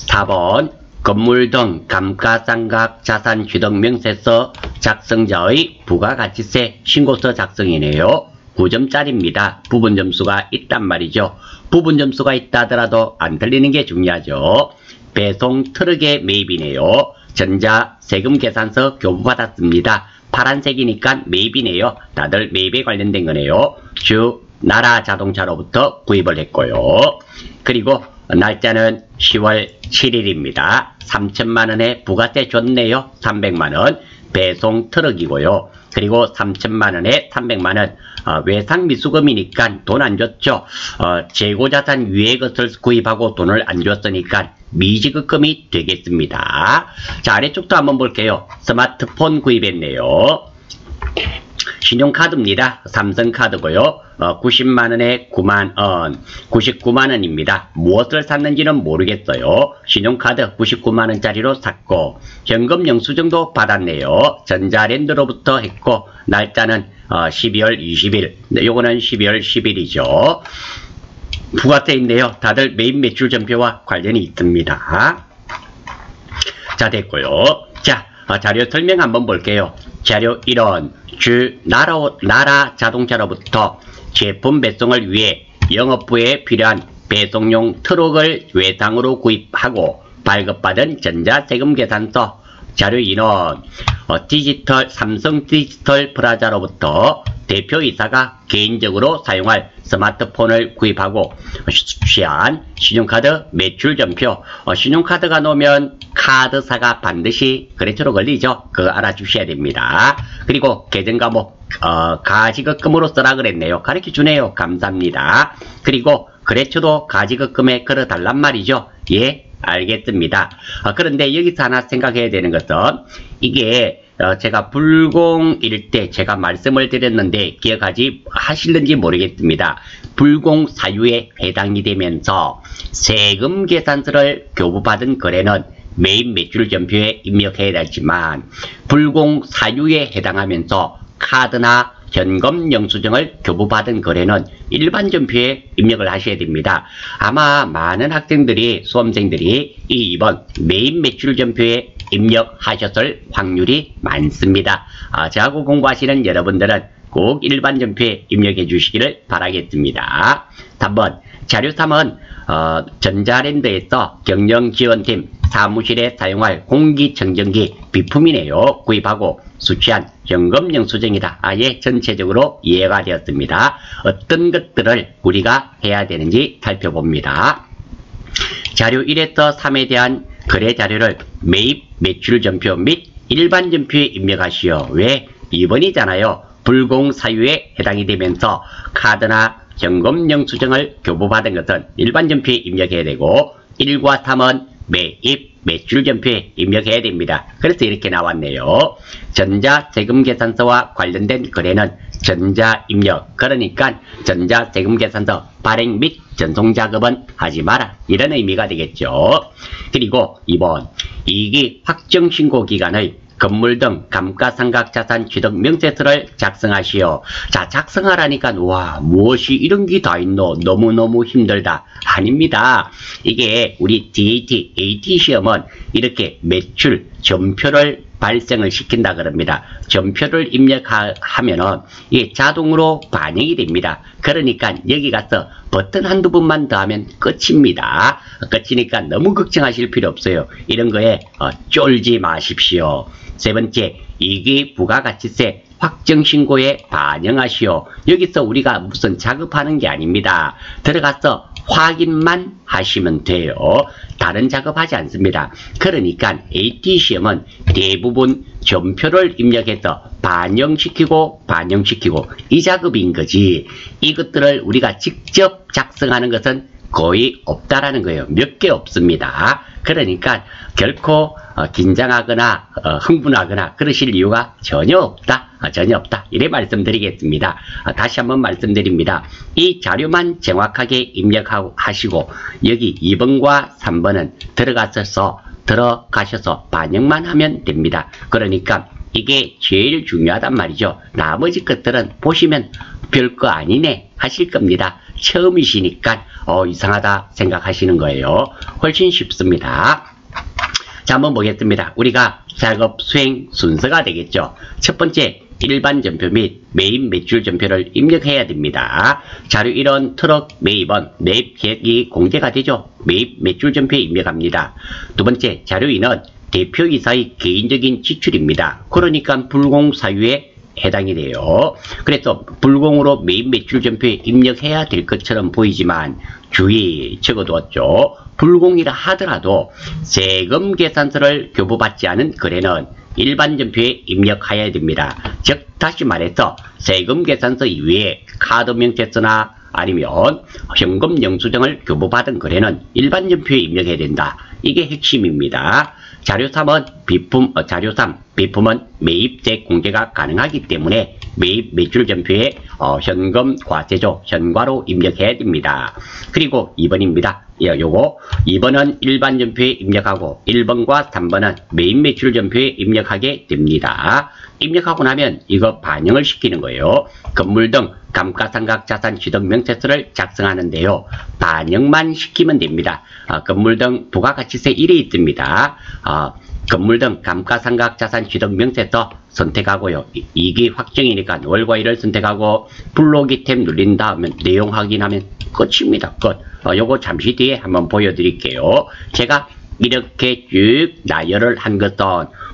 A: 4번 건물 등 감가상각 자산 취득 명세서 작성자의 부가가치세 신고서 작성이네요. 9점짜리입니다. 부분 점수가 있단 말이죠. 부분 점수가 있다 하더라도 안 틀리는 게 중요하죠. 배송 트럭의 매입이네요. 전자 세금 계산서 교부받았습니다. 파란색이니까 매입이네요. 다들 매입에 관련된 거네요. 주 나라 자동차로부터 구입을 했고요. 그리고 날짜는 10월 7일입니다. 3천만원에 부가세 줬네요. 300만원. 배송 트럭이고요. 그리고 3천만원에 300만원 외상 미수금이니까 돈 안 줬죠. 재고자산 위의 것을 구입하고 돈을 안 줬으니까 미지급금이 되겠습니다. 자, 아래쪽도 한번 볼게요. 스마트폰 구입했네요. 신용카드입니다. 삼성카드고요. 90만원에 9만원, 99만원입니다. 무엇을 샀는지는 모르겠어요. 신용카드 99만원짜리로 샀고, 현금 영수증도 받았네요. 전자랜드로부터 했고, 날짜는 12월 20일, 요거는 12월 10일이죠. 부가세인데요. 다들 매입 매출 전표와 관련이 있습니다. 자, 됐고요. 자, 자료 설명 한번 볼게요. 자료 1원, 주 나라 자동차로부터 제품 배송을 위해 영업부에 필요한 배송용 트럭을 외상으로 구입하고 발급받은 전자세금 계산서. 자료 2원, 삼성 디지털 프라자로부터 대표이사가 개인적으로 사용할 스마트폰을 구입하고 취한 신용카드 매출전표. 신용카드가 놓으면 카드사가 반드시 거래처로 걸리죠. 그거 알아주셔야 됩니다. 그리고 계정과목 가지급금으로 써라 그랬네요. 가르쳐주네요. 감사합니다. 그리고 거래처도 가지급금에 걸어달란 말이죠. 예, 알겠습니다. 그런데 여기서 하나 생각해야 되는 것은, 이게 제가 불공일 때 제가 말씀을 드렸는데 기억하지 하실는지 모르겠습니다. 불공사유에 해당이 되면서 세금 계산서를 교부받은 거래는 매입 매출 전표에 입력해야 되지만, 불공사유에 해당하면서 카드나 현금 영수증을 교부받은 거래는 일반 전표에 입력을 하셔야 됩니다. 아마 많은 학생들이, 수험생들이 이 2번 매입 매출 전표에 입력하셨을 확률이 많습니다. 저하고 공부하시는 여러분들은 꼭 일반 전표에 입력해 주시기를 바라겠습니다. 3번 자료 3은 전자랜드에서 경영지원팀 사무실에 사용할 공기청정기 비품이네요. 구입하고 수취한 현금 영수증이다. 아예 전체적으로 이해가 되었습니다. 어떤 것들을 우리가 해야 되는지 살펴봅니다. 자료 1에서 3에 대한 거래 자료를 매입 매출 전표 및 일반 전표에 입력하시오. 왜? 2번이잖아요. 불공 사유에 해당이 되면서 카드나 현금 영수증을 교부받은 것은 일반 전표에 입력해야 되고 1과 3은 매입 매출 전표에 입력해야 됩니다. 그래서 이렇게 나왔네요. 전자세금계산서와 관련된 거래는 전자입력, 그러니까 전자세금계산서 발행 및 전송작업은 하지 마라, 이런 의미가 되겠죠. 그리고 2번 이익이 확정신고기간의 건물 등 감가상각자산 취득 명세서를 작성하시오. 자, 작성하라니까 와, 무엇이 이런 게 다 있노? 너무너무 힘들다. 아닙니다. 이게 우리 DAT, AT 시험은 이렇게 매출 전표를 발생을 시킨다 그럽니다. 전표를 입력하면은 이게 자동으로 반영이 됩니다. 그러니까 여기 가서 버튼 한두 번만 더 하면 끝입니다. 끝이니까 너무 걱정하실 필요 없어요. 이런 거에 쫄지 마십시오. 세 번째, 이익이 부가가치세 확정신고에 반영하시오. 여기서 우리가 무슨 작업하는 게 아닙니다. 들어가서 확인만 하시면 돼요. 다른 작업하지 않습니다. 그러니까 AT 시험은 대부분 전표를 입력해서 반영시키고 이 작업인 거지. 이것들을 우리가 직접 작성하는 것은 거의 없다라는 거예요. 몇 개 없습니다. 그러니까 결코 긴장하거나 흥분하거나 그러실 이유가 전혀 없다. 이래 말씀드리겠습니다. 다시 한번 말씀드립니다. 이 자료만 정확하게 입력하시고 여기 2번과 3번은 들어가셔서 반영만 하면 됩니다. 그러니까 이게 제일 중요하단 말이죠. 나머지 것들은 보시면 별거 아니네 하실 겁니다. 처음이시니까 이상하다 생각하시는 거예요. 훨씬 쉽습니다. 자, 한번 보겠습니다. 우리가 작업 수행 순서가 되겠죠. 첫 번째, 일반 전표 및 매입 매출 전표를 입력해야 됩니다. 자료 1은 트럭 매입은 매입 계획이 공개가 되죠. 매입 매출 전표에 입력합니다. 두 번째, 자료 2는 대표이사의 개인적인 지출입니다. 그러니까 불공 사유에 해당이 돼요. 그래서 불공으로 매입 매출 전표에 입력해야 될 것처럼 보이지만 주의 적어두었죠. 불공이라 하더라도 세금 계산서를 교부받지 않은 거래는 일반 전표에 입력해야 됩니다. 즉 다시 말해서 세금 계산서 이외에 카드 명세서나 아니면 현금 영수증을 교부받은 거래는 일반 전표에 입력해야 된다. 이게 핵심입니다. 자료 3은 자료 3, 비품은 매입세 공개가 가능하기 때문에 매입 매출 전표에 현금 과세조 현과로 입력해야 됩니다. 그리고 2번입니다. 요거 2번은 일반 전표에 입력하고 1번과 3번은 매입 매출 전표에 입력하게 됩니다. 입력하고 나면 이거 반영을 시키는 거예요. 건물 등 감가상각자산 취득 명세서를 작성하는데요. 반영만 시키면 됩니다. 건물 등 부가가치세 1이 있습니다. 건물 등 감가상각자산 취득 명세서 선택하고요. 이익이 확정이니까 월과 일을 선택하고 블록이 탭 눌린 다음에 내용 확인하면 끝입니다. 끝. 요거 잠시 뒤에 한번 보여드릴게요. 제가 이렇게 쭉 나열을 한 것은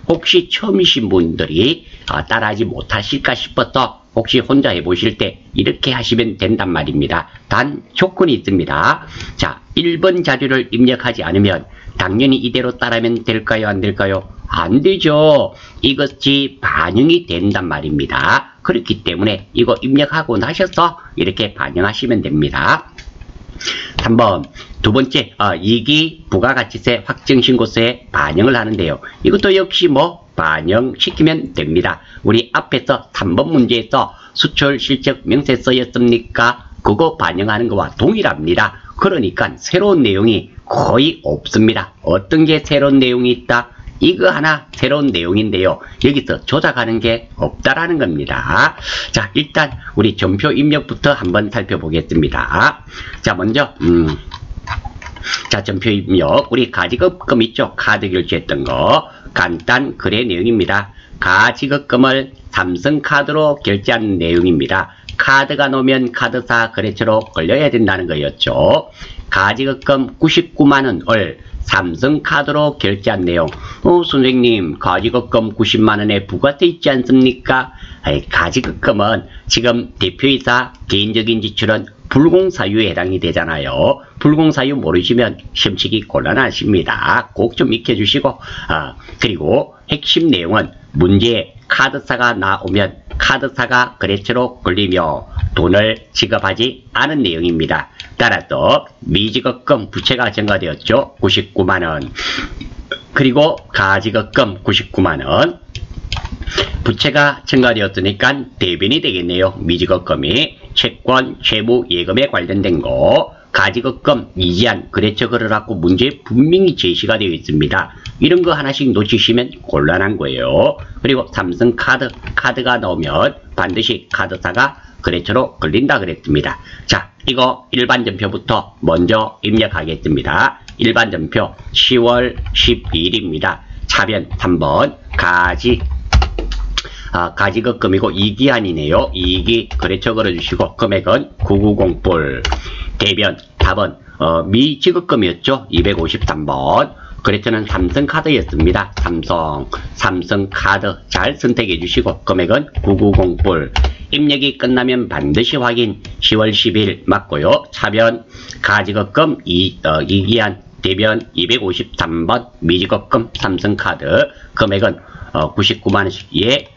A: 혹시 처음이신 분들이 따라하지 못하실까 싶어서 혹시 혼자 해보실 때 이렇게 하시면 된단 말입니다. 단 조건이 있습니다. 자, 1번 자료를 입력하지 않으면 당연히 이대로 따라하면 될까요? 안 될까요? 안 되죠. 이것이 반영이 된단 말입니다. 그렇기 때문에 이거 입력하고 나셔서 이렇게 반영하시면 됩니다. 3번 두 번째, 이익이 부가가치세 확정신고서에 반영을 하는데요. 이것도 역시 반영시키면 됩니다. 우리 앞에서 3번 문제에서 수출 실적 명세서였습니까? 그거 반영하는 거와 동일합니다. 그러니까 새로운 내용이 거의 없습니다. 어떤 게 새로운 내용이 있다? 이거 하나 새로운 내용인데요. 여기서 조작하는 게 없다라는 겁니다. 자, 일단 우리 전표 입력부터 한번 살펴보겠습니다. 자, 먼저 자, 전표 입력. 우리 가지급금 있죠? 카드 결제했던 거. 간단 거래 내용입니다. 가지급금을 삼성카드로 결제한 내용입니다. 카드가 놓으면 카드사 거래처로 걸려야 된다는 거였죠. 가지급금 99만원을 삼성카드로 결제한 내용. 선생님, 가지급금 90만원에 부과세 있지 않습니까? 가지급금은 지금 대표이사 개인적인 지출은 불공사유에 해당이 되잖아요. 불공사유 모르시면 시험 치기 곤란하십니다. 꼭 좀 익혀주시고, 그리고 핵심 내용은 문제에 카드사가 나오면 카드사가 거래처로 걸리며 돈을 지급하지 않은 내용입니다. 따라서 미지급금 부채가 증가되었죠. 99만원. 그리고 가지급금 99만원. 부채가 증가되었으니까 대변이 되겠네요. 미지급금이 채권, 채무, 예금에 관련된 거. 가지급금, 이지한, 거래처 걸어놨고 문제 분명히 제시가 되어 있습니다. 이런 거 하나씩 놓치시면 곤란한 거예요. 그리고 삼성카드가 나오면 반드시 카드사가 거래처로 걸린다 그랬습니다. 자, 이거 일반 전표부터 먼저 입력하겠습니다. 일반 전표 10월 12일입니다. 차변 3번 가지급금이고 이기한이네요. 이기 거래처 걸어주시고 금액은 990불. 대변 답은 미지급금이었죠. 253번. 거래처는 삼성카드였습니다. 삼성카드 잘 선택해 주시고 금액은 990불. 입력이 끝나면 반드시 확인. 10월 10일 맞고요. 차변 가지급금 이기한 대변 253번 미지급금 삼성카드 금액은 99만원씩.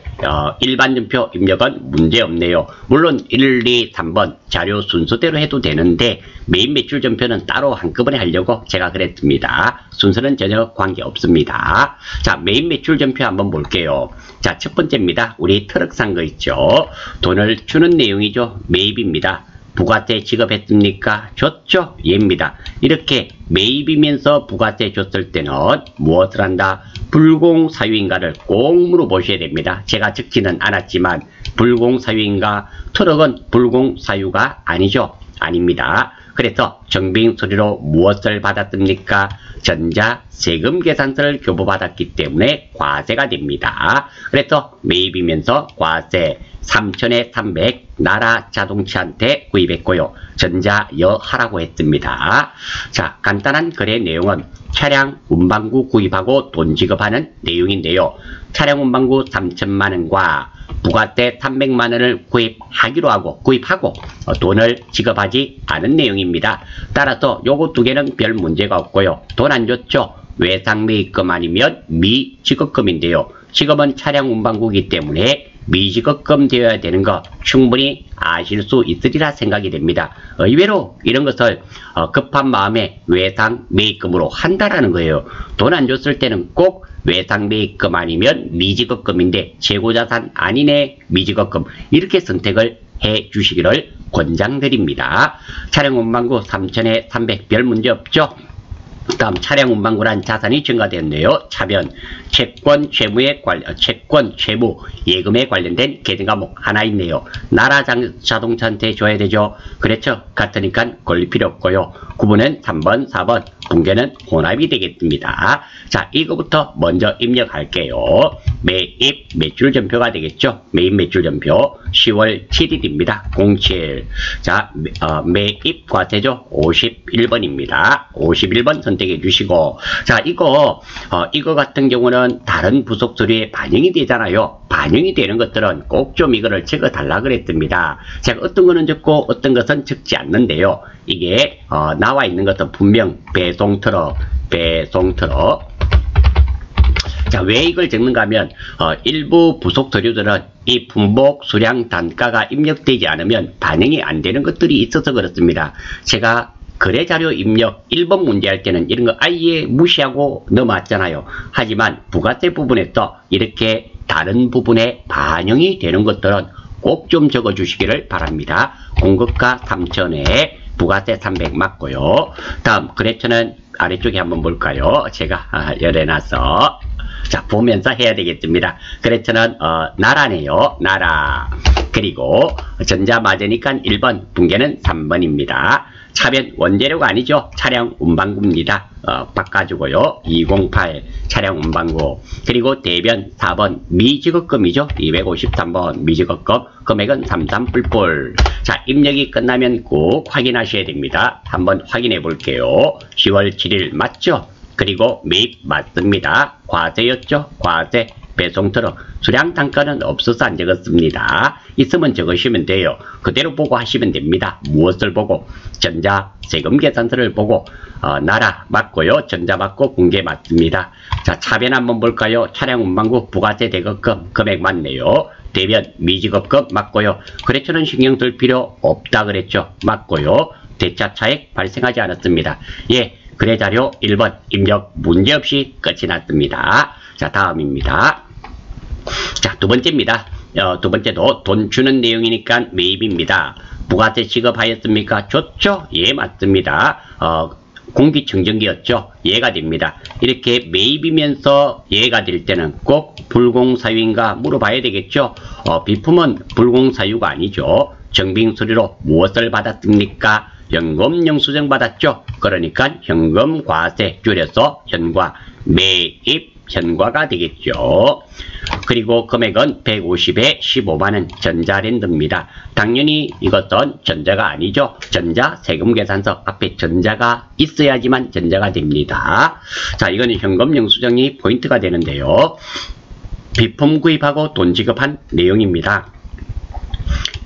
A: 일반 전표 입력은 문제없네요. 물론 1, 2, 3번 자료 순서대로 해도 되는데 메인 매출 전표는 따로 한꺼번에 하려고 제가 그랬습니다. 순서는 전혀 관계없습니다. 자, 메인 매출 전표 한번 볼게요. 자, 첫 번째입니다. 우리 트럭 산 거 있죠. 돈을 주는 내용이죠. 매입입니다. 부가세 지급했습니까? 줬죠? 예입니다. 이렇게 매입이면서 부가세 줬을 때는 무엇을 한다? 불공사유인가를 꼭 물어보셔야 됩니다. 제가 적지는 않았지만 불공사유인가? 트럭은 불공사유가 아니죠? 아닙니다. 그래서 정빙 처리로 무엇을 받았습니까? 전자세금 계산서를 교부받았기 때문에 과세가 됩니다. 그래서 매입이면서 과세 3,000에 300 나라자동차한테 구입했고요. 전자여하라고 했습니다. 자, 간단한 거래 내용은 차량 운반구 구입하고 돈 지급하는 내용인데요. 차량 운반구 3,000만원과 부가세 300만원을 구입하고 돈을 지급하지 않은 내용입니다. 따라서 요거 두 개는 별 문제가 없고요. 돈 안 줬죠? 외상매입금 아니면 미지급금인데요. 지금은 차량 운반구이기 때문에 미지급금 되어야 되는 거 충분히 아실 수 있으리라 생각이 됩니다. 의외로 이런 것을 급한 마음에 외상매입금으로 한다라는 거예요. 돈 안 줬을 때는 꼭 외상매입금 아니면 미지급금인데 재고자산 아니네 미지급금 이렇게 선택을 해 주시기를 권장드립니다. 차량 운반구 3,000에 300 별 문제 없죠? 다음 차량 운반구란 자산이 증가되었네요. 차변 채권 채무 예금에 관련된 계정 과목 하나 있네요. 나라자동차한테 줘야 되죠. 그렇죠. 같으니까 걸릴 필요 없고요. 구분은 3번 4번 분계는 혼합이 되겠습니다. 자, 이거부터 먼저 입력할게요. 매입 매출 전표가 되겠죠. 매입 매출 전표 10월 7일입니다. 07. 자, 매입 과세죠. 51번입니다. 51번 선택해 주시고, 자, 이거 같은 경우는 다른 부속 서류에 반영이 되잖아요. 반영이 되는 것들은 꼭 좀 이거를 적어 달라 그랬습니다. 제가 어떤 거는 적고 어떤 것은 적지 않는데요. 이게 나와 있는 것은 분명 배송 트럭. 자, 왜 이걸 적는가 하면 일부 부속 서류들은 이 분복 수량 단가가 입력되지 않으면 반영이 안 되는 것들이 있어서 그렇습니다. 제가 거래자료 입력 1번 문제 할 때는 이런 거 아예 무시하고 넘어왔잖아요. 하지만 부가세 부분에서 이렇게 다른 부분에 반영이 되는 것들은 꼭 좀 적어 주시기를 바랍니다. 공급가 3,000에 부가세 300 맞고요. 다음 거래처는 아래쪽에 한번 볼까요? 제가 열어놔서 자, 보면서 해야 되겠습니다. 그래서는 나라네요. 나라. 그리고 전자 맞으니까 1번, 붕괴는 3번입니다. 차변 원재료가 아니죠. 차량 운반구입니다. 바꿔주고요. 208 차량 운반구. 그리고 대변 4번 미지급금이죠. 253번 미지급금. 금액은 33뿔뿔. 자, 입력이 끝나면 꼭 확인하셔야 됩니다. 한번 확인해 볼게요. 10월 7일 맞죠? 그리고 매입 맞습니다. 과세였죠? 과세. 배송 트럭. 수량 단가는 없어서 안 적었습니다. 있으면 적으시면 돼요. 그대로 보고 하시면 됩니다. 무엇을 보고? 전자 세금 계산서를 보고 나라 맞고요. 전자 맞고 붕괴 맞습니다. 자, 차변 한번 볼까요? 차량 운반구 부가세 대급금 금액 맞네요. 대변 미지급금 맞고요. 거래처는 신경 쓸 필요 없다 그랬죠. 맞고요. 대차 차액 발생하지 않았습니다. 예, 거래 자료 1번 입력 문제없이 끝이 났습니다. 자, 다음입니다. 자, 두 번째입니다. 두 번째도 돈 주는 내용이니까 매입입니다. 부가세 지급하였습니까? 좋죠? 예, 맞습니다. 공기청정기였죠? 예가 됩니다. 이렇게 매입이면서 예가 될 때는 꼭 불공사유인가 물어봐야 되겠죠? 비품은 불공사유가 아니죠. 정빙수리로 무엇을 받았습니까? 현금 영수증 받았죠? 그러니까 현금 과세 줄여서 현과 매입 현과가 되겠죠. 그리고 금액은 150에 15만원 전자랜드입니다. 당연히 이것은 전자가 아니죠. 전자 세금 계산서 앞에 전자가 있어야지만 전자가 됩니다. 자, 이거는 현금 영수증이 포인트가 되는데요. 비품 구입하고 돈 지급한 내용입니다.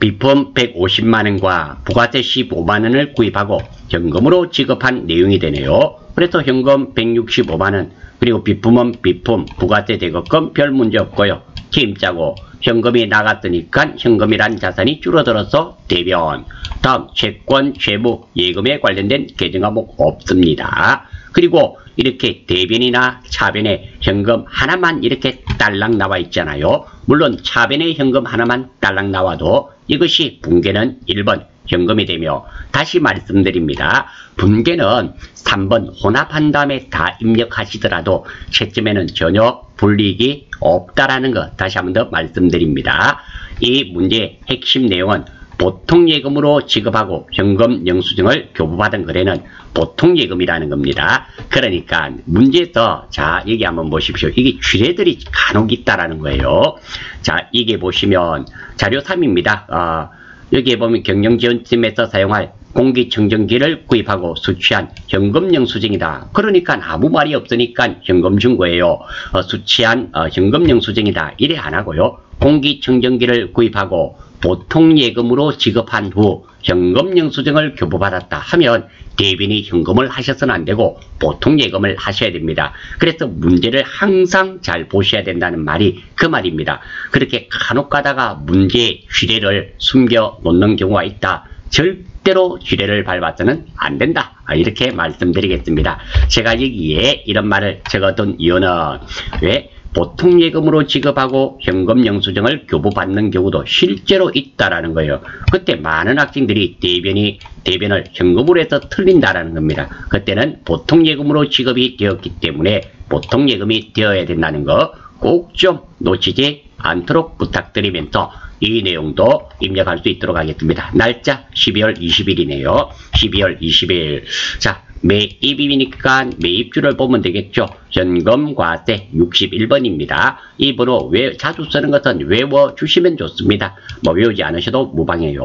A: 비품 150만원과 부가세 15만원을 구입하고 현금으로 지급한 내용이 되네요. 그래서 현금 165만원, 그리고 비품은 비품, 부가세 대급금 별 문제 없고요. 팀짜고 현금이 나갔으니까 현금이란 자산이 줄어들어서 대변. 다음 채권, 채무, 예금에 관련된 계정 과목 없습니다. 그리고 이렇게 대변이나 차변에 현금 하나만 이렇게 딸랑 나와 있잖아요. 물론 차변에 현금 하나만 딸랑 나와도 이것이 붕괴는 1번 현금이 되며, 다시 말씀드립니다. 붕괴는 3번 혼합한 다음에 다 입력하시더라도 채점에는 전혀 불이익이 없다라는 것 다시 한 번 더 말씀드립니다. 이 문제의 핵심 내용은 보통 예금으로 지급하고 현금 영수증을 교부받은 거래는 보통 예금이라는 겁니다. 그러니까 문제에서 자, 여기 한번 보십시오. 이게 쥐레들이 간혹 있다라는 거예요. 자, 이게 보시면 자료 3입니다. 여기에 보면 경영지원팀에서 사용할 공기청정기를 구입하고 수취한 현금 영수증이다. 그러니까 아무 말이 없으니까 현금 준 거예요. 수취한 현금 영수증이다. 이래 안 하고요. 공기청정기를 구입하고 보통 예금으로 지급한 후 현금 영수증을 교부받았다 하면 대변이 현금을 하셔서는 안 되고 보통 예금을 하셔야 됩니다. 그래서 문제를 항상 잘 보셔야 된다는 말이 그 말입니다. 그렇게 간혹 가다가 문제의 쥐레를 숨겨 놓는 경우가 있다. 절대로 쥐레를 밟아서는 안 된다. 이렇게 말씀드리겠습니다. 제가 여기에 이런 말을 적어둔 이유는 왜? 보통 예금으로 지급하고 현금 영수증을 교부받는 경우도 실제로 있다라는 거예요. 그때 많은 학생들이 대변을 현금으로 해서 틀린다라는 겁니다. 그때는 보통 예금으로 지급이 되었기 때문에 보통 예금이 되어야 된다는 거 꼭 좀 놓치지 않도록 부탁드리면서 이 내용도 입력할 수 있도록 하겠습니다. 날짜 12월 20일이네요. 12월 20일. 자, 매입이니까 매입주를 보면 되겠죠. 현금 과세 61번입니다. 이 번호 자주 쓰는 것은 외워주시면 좋습니다. 뭐 외우지 않으셔도 무방해요.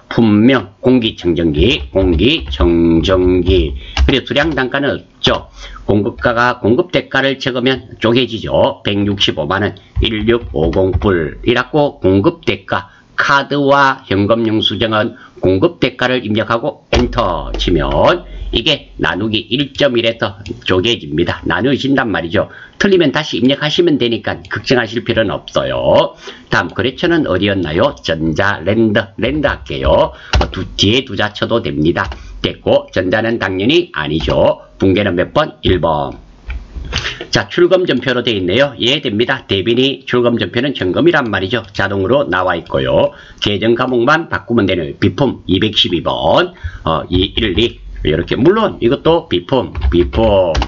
A: 품명 공기청정기, 그리고 수량 단가는 없죠. 공급가가 공급대가를 적으면 쪼개지죠. 165만원 1650불이라고 공급대가, 카드와 현금 영수증은 공급대가를 입력하고 엔터 치면 이게 나누기 1.1에서 쪼개집니다. 나누신단 말이죠. 틀리면 다시 입력하시면 되니까 걱정하실 필요는 없어요. 다음 거래처는 어디였나요? 전자랜드 할게요. 뒤에 두 자쳐도 됩니다. 됐고 전자는 당연히 아니죠. 붕괴는 몇 번? 1번. 자, 출금전표로 되어 있네요. 예, 됩니다. 대변이 출금전표는 현금이란 말이죠. 자동으로 나와 있고요. 계정 과목만 바꾸면 되는 비품 212번, 212. 이렇게 물론 이것도 비품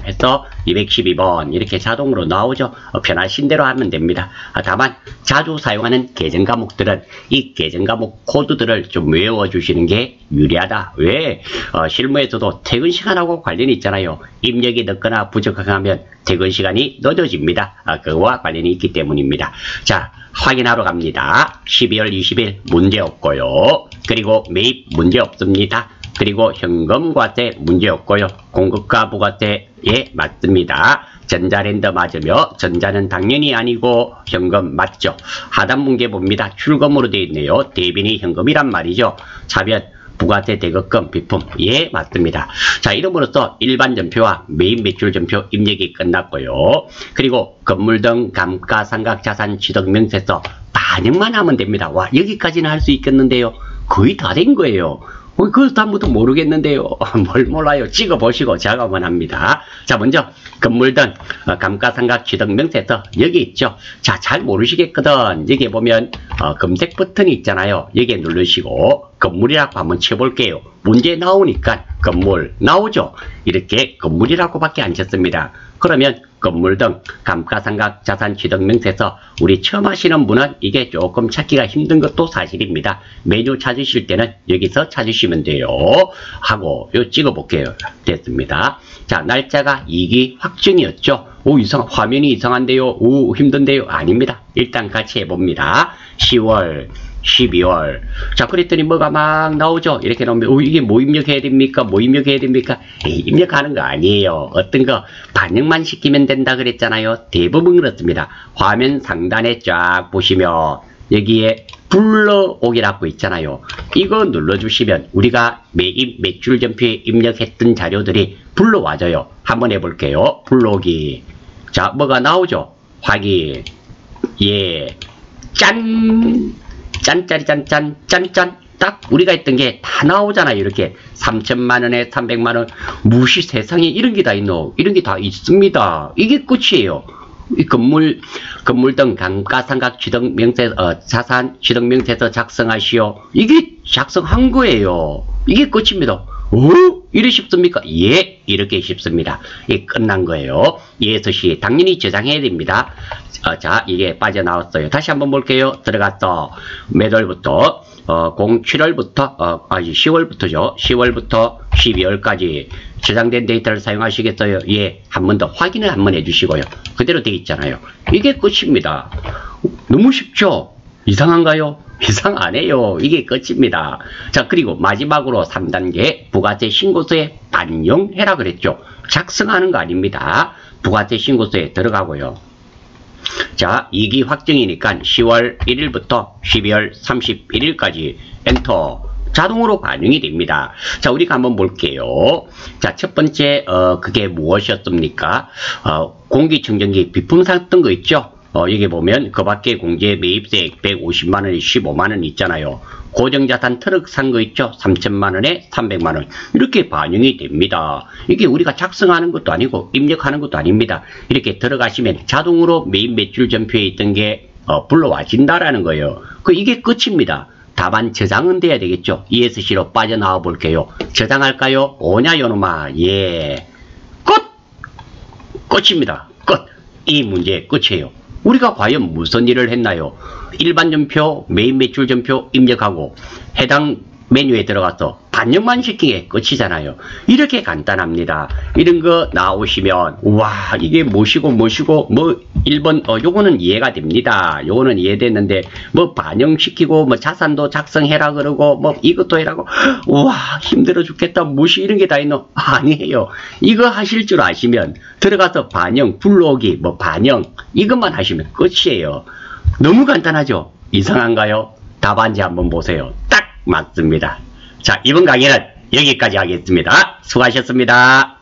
A: 해서 212번 이렇게 자동으로 나오죠. 편하신 대로 하면 됩니다. 다만 자주 사용하는 계정 과목들은 이 계정 과목 코드들을 좀 외워주시는 게 유리하다. 왜? 실무에서도 퇴근 시간하고 관련이 있잖아요. 입력이 늦거나 부족하면 퇴근 시간이 늦어집니다. 그거와 관련이 있기 때문입니다. 자, 확인하러 갑니다. 12월 20일 문제 없고요. 그리고 매입 문제 없습니다. 그리고 현금과세 문제 없고요. 공급과 부가세에 맞습니다. 전자랜드 맞으며 전자는 당연히 아니고 현금 맞죠. 하단 문제 봅니다. 출금으로 되어 있네요. 대비니 현금이란 말이죠. 차변 부가세 대급금 비품 예 맞습니다. 자, 이름으로써 일반 전표와 매입 매출 전표 입력이 끝났고요. 그리고 건물 등 감가상각 자산 취득 명세서 반영만 하면 됩니다. 와, 여기까지는 할 수 있겠는데요. 거의 다 된 거예요. 그걸 다음부터 모르겠는데요. 뭘 몰라요. 찍어보시고 작업은 합니다. 자, 먼저 건물 등 감가상각 취득 명세서 여기 있죠. 자, 잘 모르시겠거든. 여기 보면 검색 버튼이 있잖아요. 여기에 누르시고 건물이라고 한번 쳐볼게요. 문제 나오니까 건물 나오죠. 이렇게 건물이라고 밖에 안 쳤습니다. 그러면 건물 등 감가상각 자산 취득 명세서 우리 처음 하시는 분은 이게 조금 찾기가 힘든 것도 사실입니다. 메뉴 찾으실 때는 여기서 찾으시면 돼요. 하고 요 찍어 볼게요. 됐습니다. 자, 날짜가 2기 확정이었죠. 오, 화면이 이상한데요. 오, 힘든데요. 아닙니다. 일단 같이 해봅니다. 10월 12월. 자, 그랬더니 뭐가 막 나오죠. 이렇게 나오면 이게 뭐 입력해야 됩니까? 뭐 입력해야 됩니까? 에이, 입력하는 거 아니에요. 어떤 거 반영만 시키면 된다 그랬잖아요. 대부분 그렇습니다. 화면 상단에 쫙 보시면 여기에 불러오기라고 있잖아요. 이거 눌러주시면 우리가 매입 매출 전표에 입력했던 자료들이 불러와져요. 한번 해볼게요. 불러오기. 자, 뭐가 나오죠? 확인. 예. 짠! 짠짜리 짠짠 짠짠 딱 우리가 했던 게 다 나오잖아요. 이렇게 3천만원에 300만원 무시 세상에 이런 게 다 있노. 이런 게 다 있습니다. 이게 끝이에요. 이 건물 등 감가상각 취득 명세 자산 취득 명세서 작성하시오. 이게 작성한 거예요. 이게 끝입니다. 이래 쉽습니까? 예, 이렇게 쉽습니다. 이게 끝난 거예요. 예서시 당연히 저장해야 됩니다. 자, 이게 빠져나왔어요. 다시 한번 볼게요. 들어갔어. 몇 월부터 07월부터 10월부터죠. 10월부터 12월까지 저장된 데이터를 사용하시겠어요? 예, 한 번 더 확인을 한번 해주시고요. 그대로 되어 있잖아요. 이게 끝입니다. 너무 쉽죠? 이상한가요? 이상 안 해요. 이게 끝입니다. 자, 그리고 마지막으로 3단계 부가세 신고서에 반영해라 그랬죠. 작성하는 거 아닙니다. 부가세 신고서에 들어가고요. 자, 2기 확정이니까 10월 1일부터 12월 31일까지 엔터. 자동으로 반영이 됩니다. 자, 우리가 한번 볼게요. 자, 첫 번째 그게 무엇이었습니까? 공기청정기 비품 샀던 거 있죠? 여기 보면 그 밖에 공제 매입세액 150만원에 15만원 있잖아요. 고정자산 트럭 산 거 있죠? 3천만원에 300만원. 이렇게 반영이 됩니다. 이게 우리가 작성하는 것도 아니고 입력하는 것도 아닙니다. 이렇게 들어가시면 자동으로 매입 매출 전표에 있던 게 불러와진다라는 거예요. 이게 끝입니다. 다만 저장은 돼야 되겠죠. ESC로 빠져나와 볼게요. 저장할까요? 오냐 요놈아. 예. 끝입니다. 끝. 이 문제의 끝이에요. 우리가 과연 무슨 일을 했나요? 일반 전표, 매입 매출 전표 입력하고 해당 메뉴에 들어가서 반영만 시키게 끝이잖아요. 이렇게 간단합니다. 이런 거 나오시면 와, 이게 뭐시고 뭐 1번 요거는 이해가 됩니다. 요거는 이해됐는데 뭐 반영시키고 뭐 자산도 작성해라 그러고 뭐 이것도 해라고 와, 힘들어 죽겠다. 무엇이 이런 게 다 있노? 아니에요. 이거 하실 줄 아시면 들어가서 반영, 불러오기, 뭐 반영 이것만 하시면 끝이에요. 너무 간단하죠? 이상한가요? 답안지 한번 보세요. 딱 맞습니다. 자, 이번 강의는 여기까지 하겠습니다. 수고하셨습니다.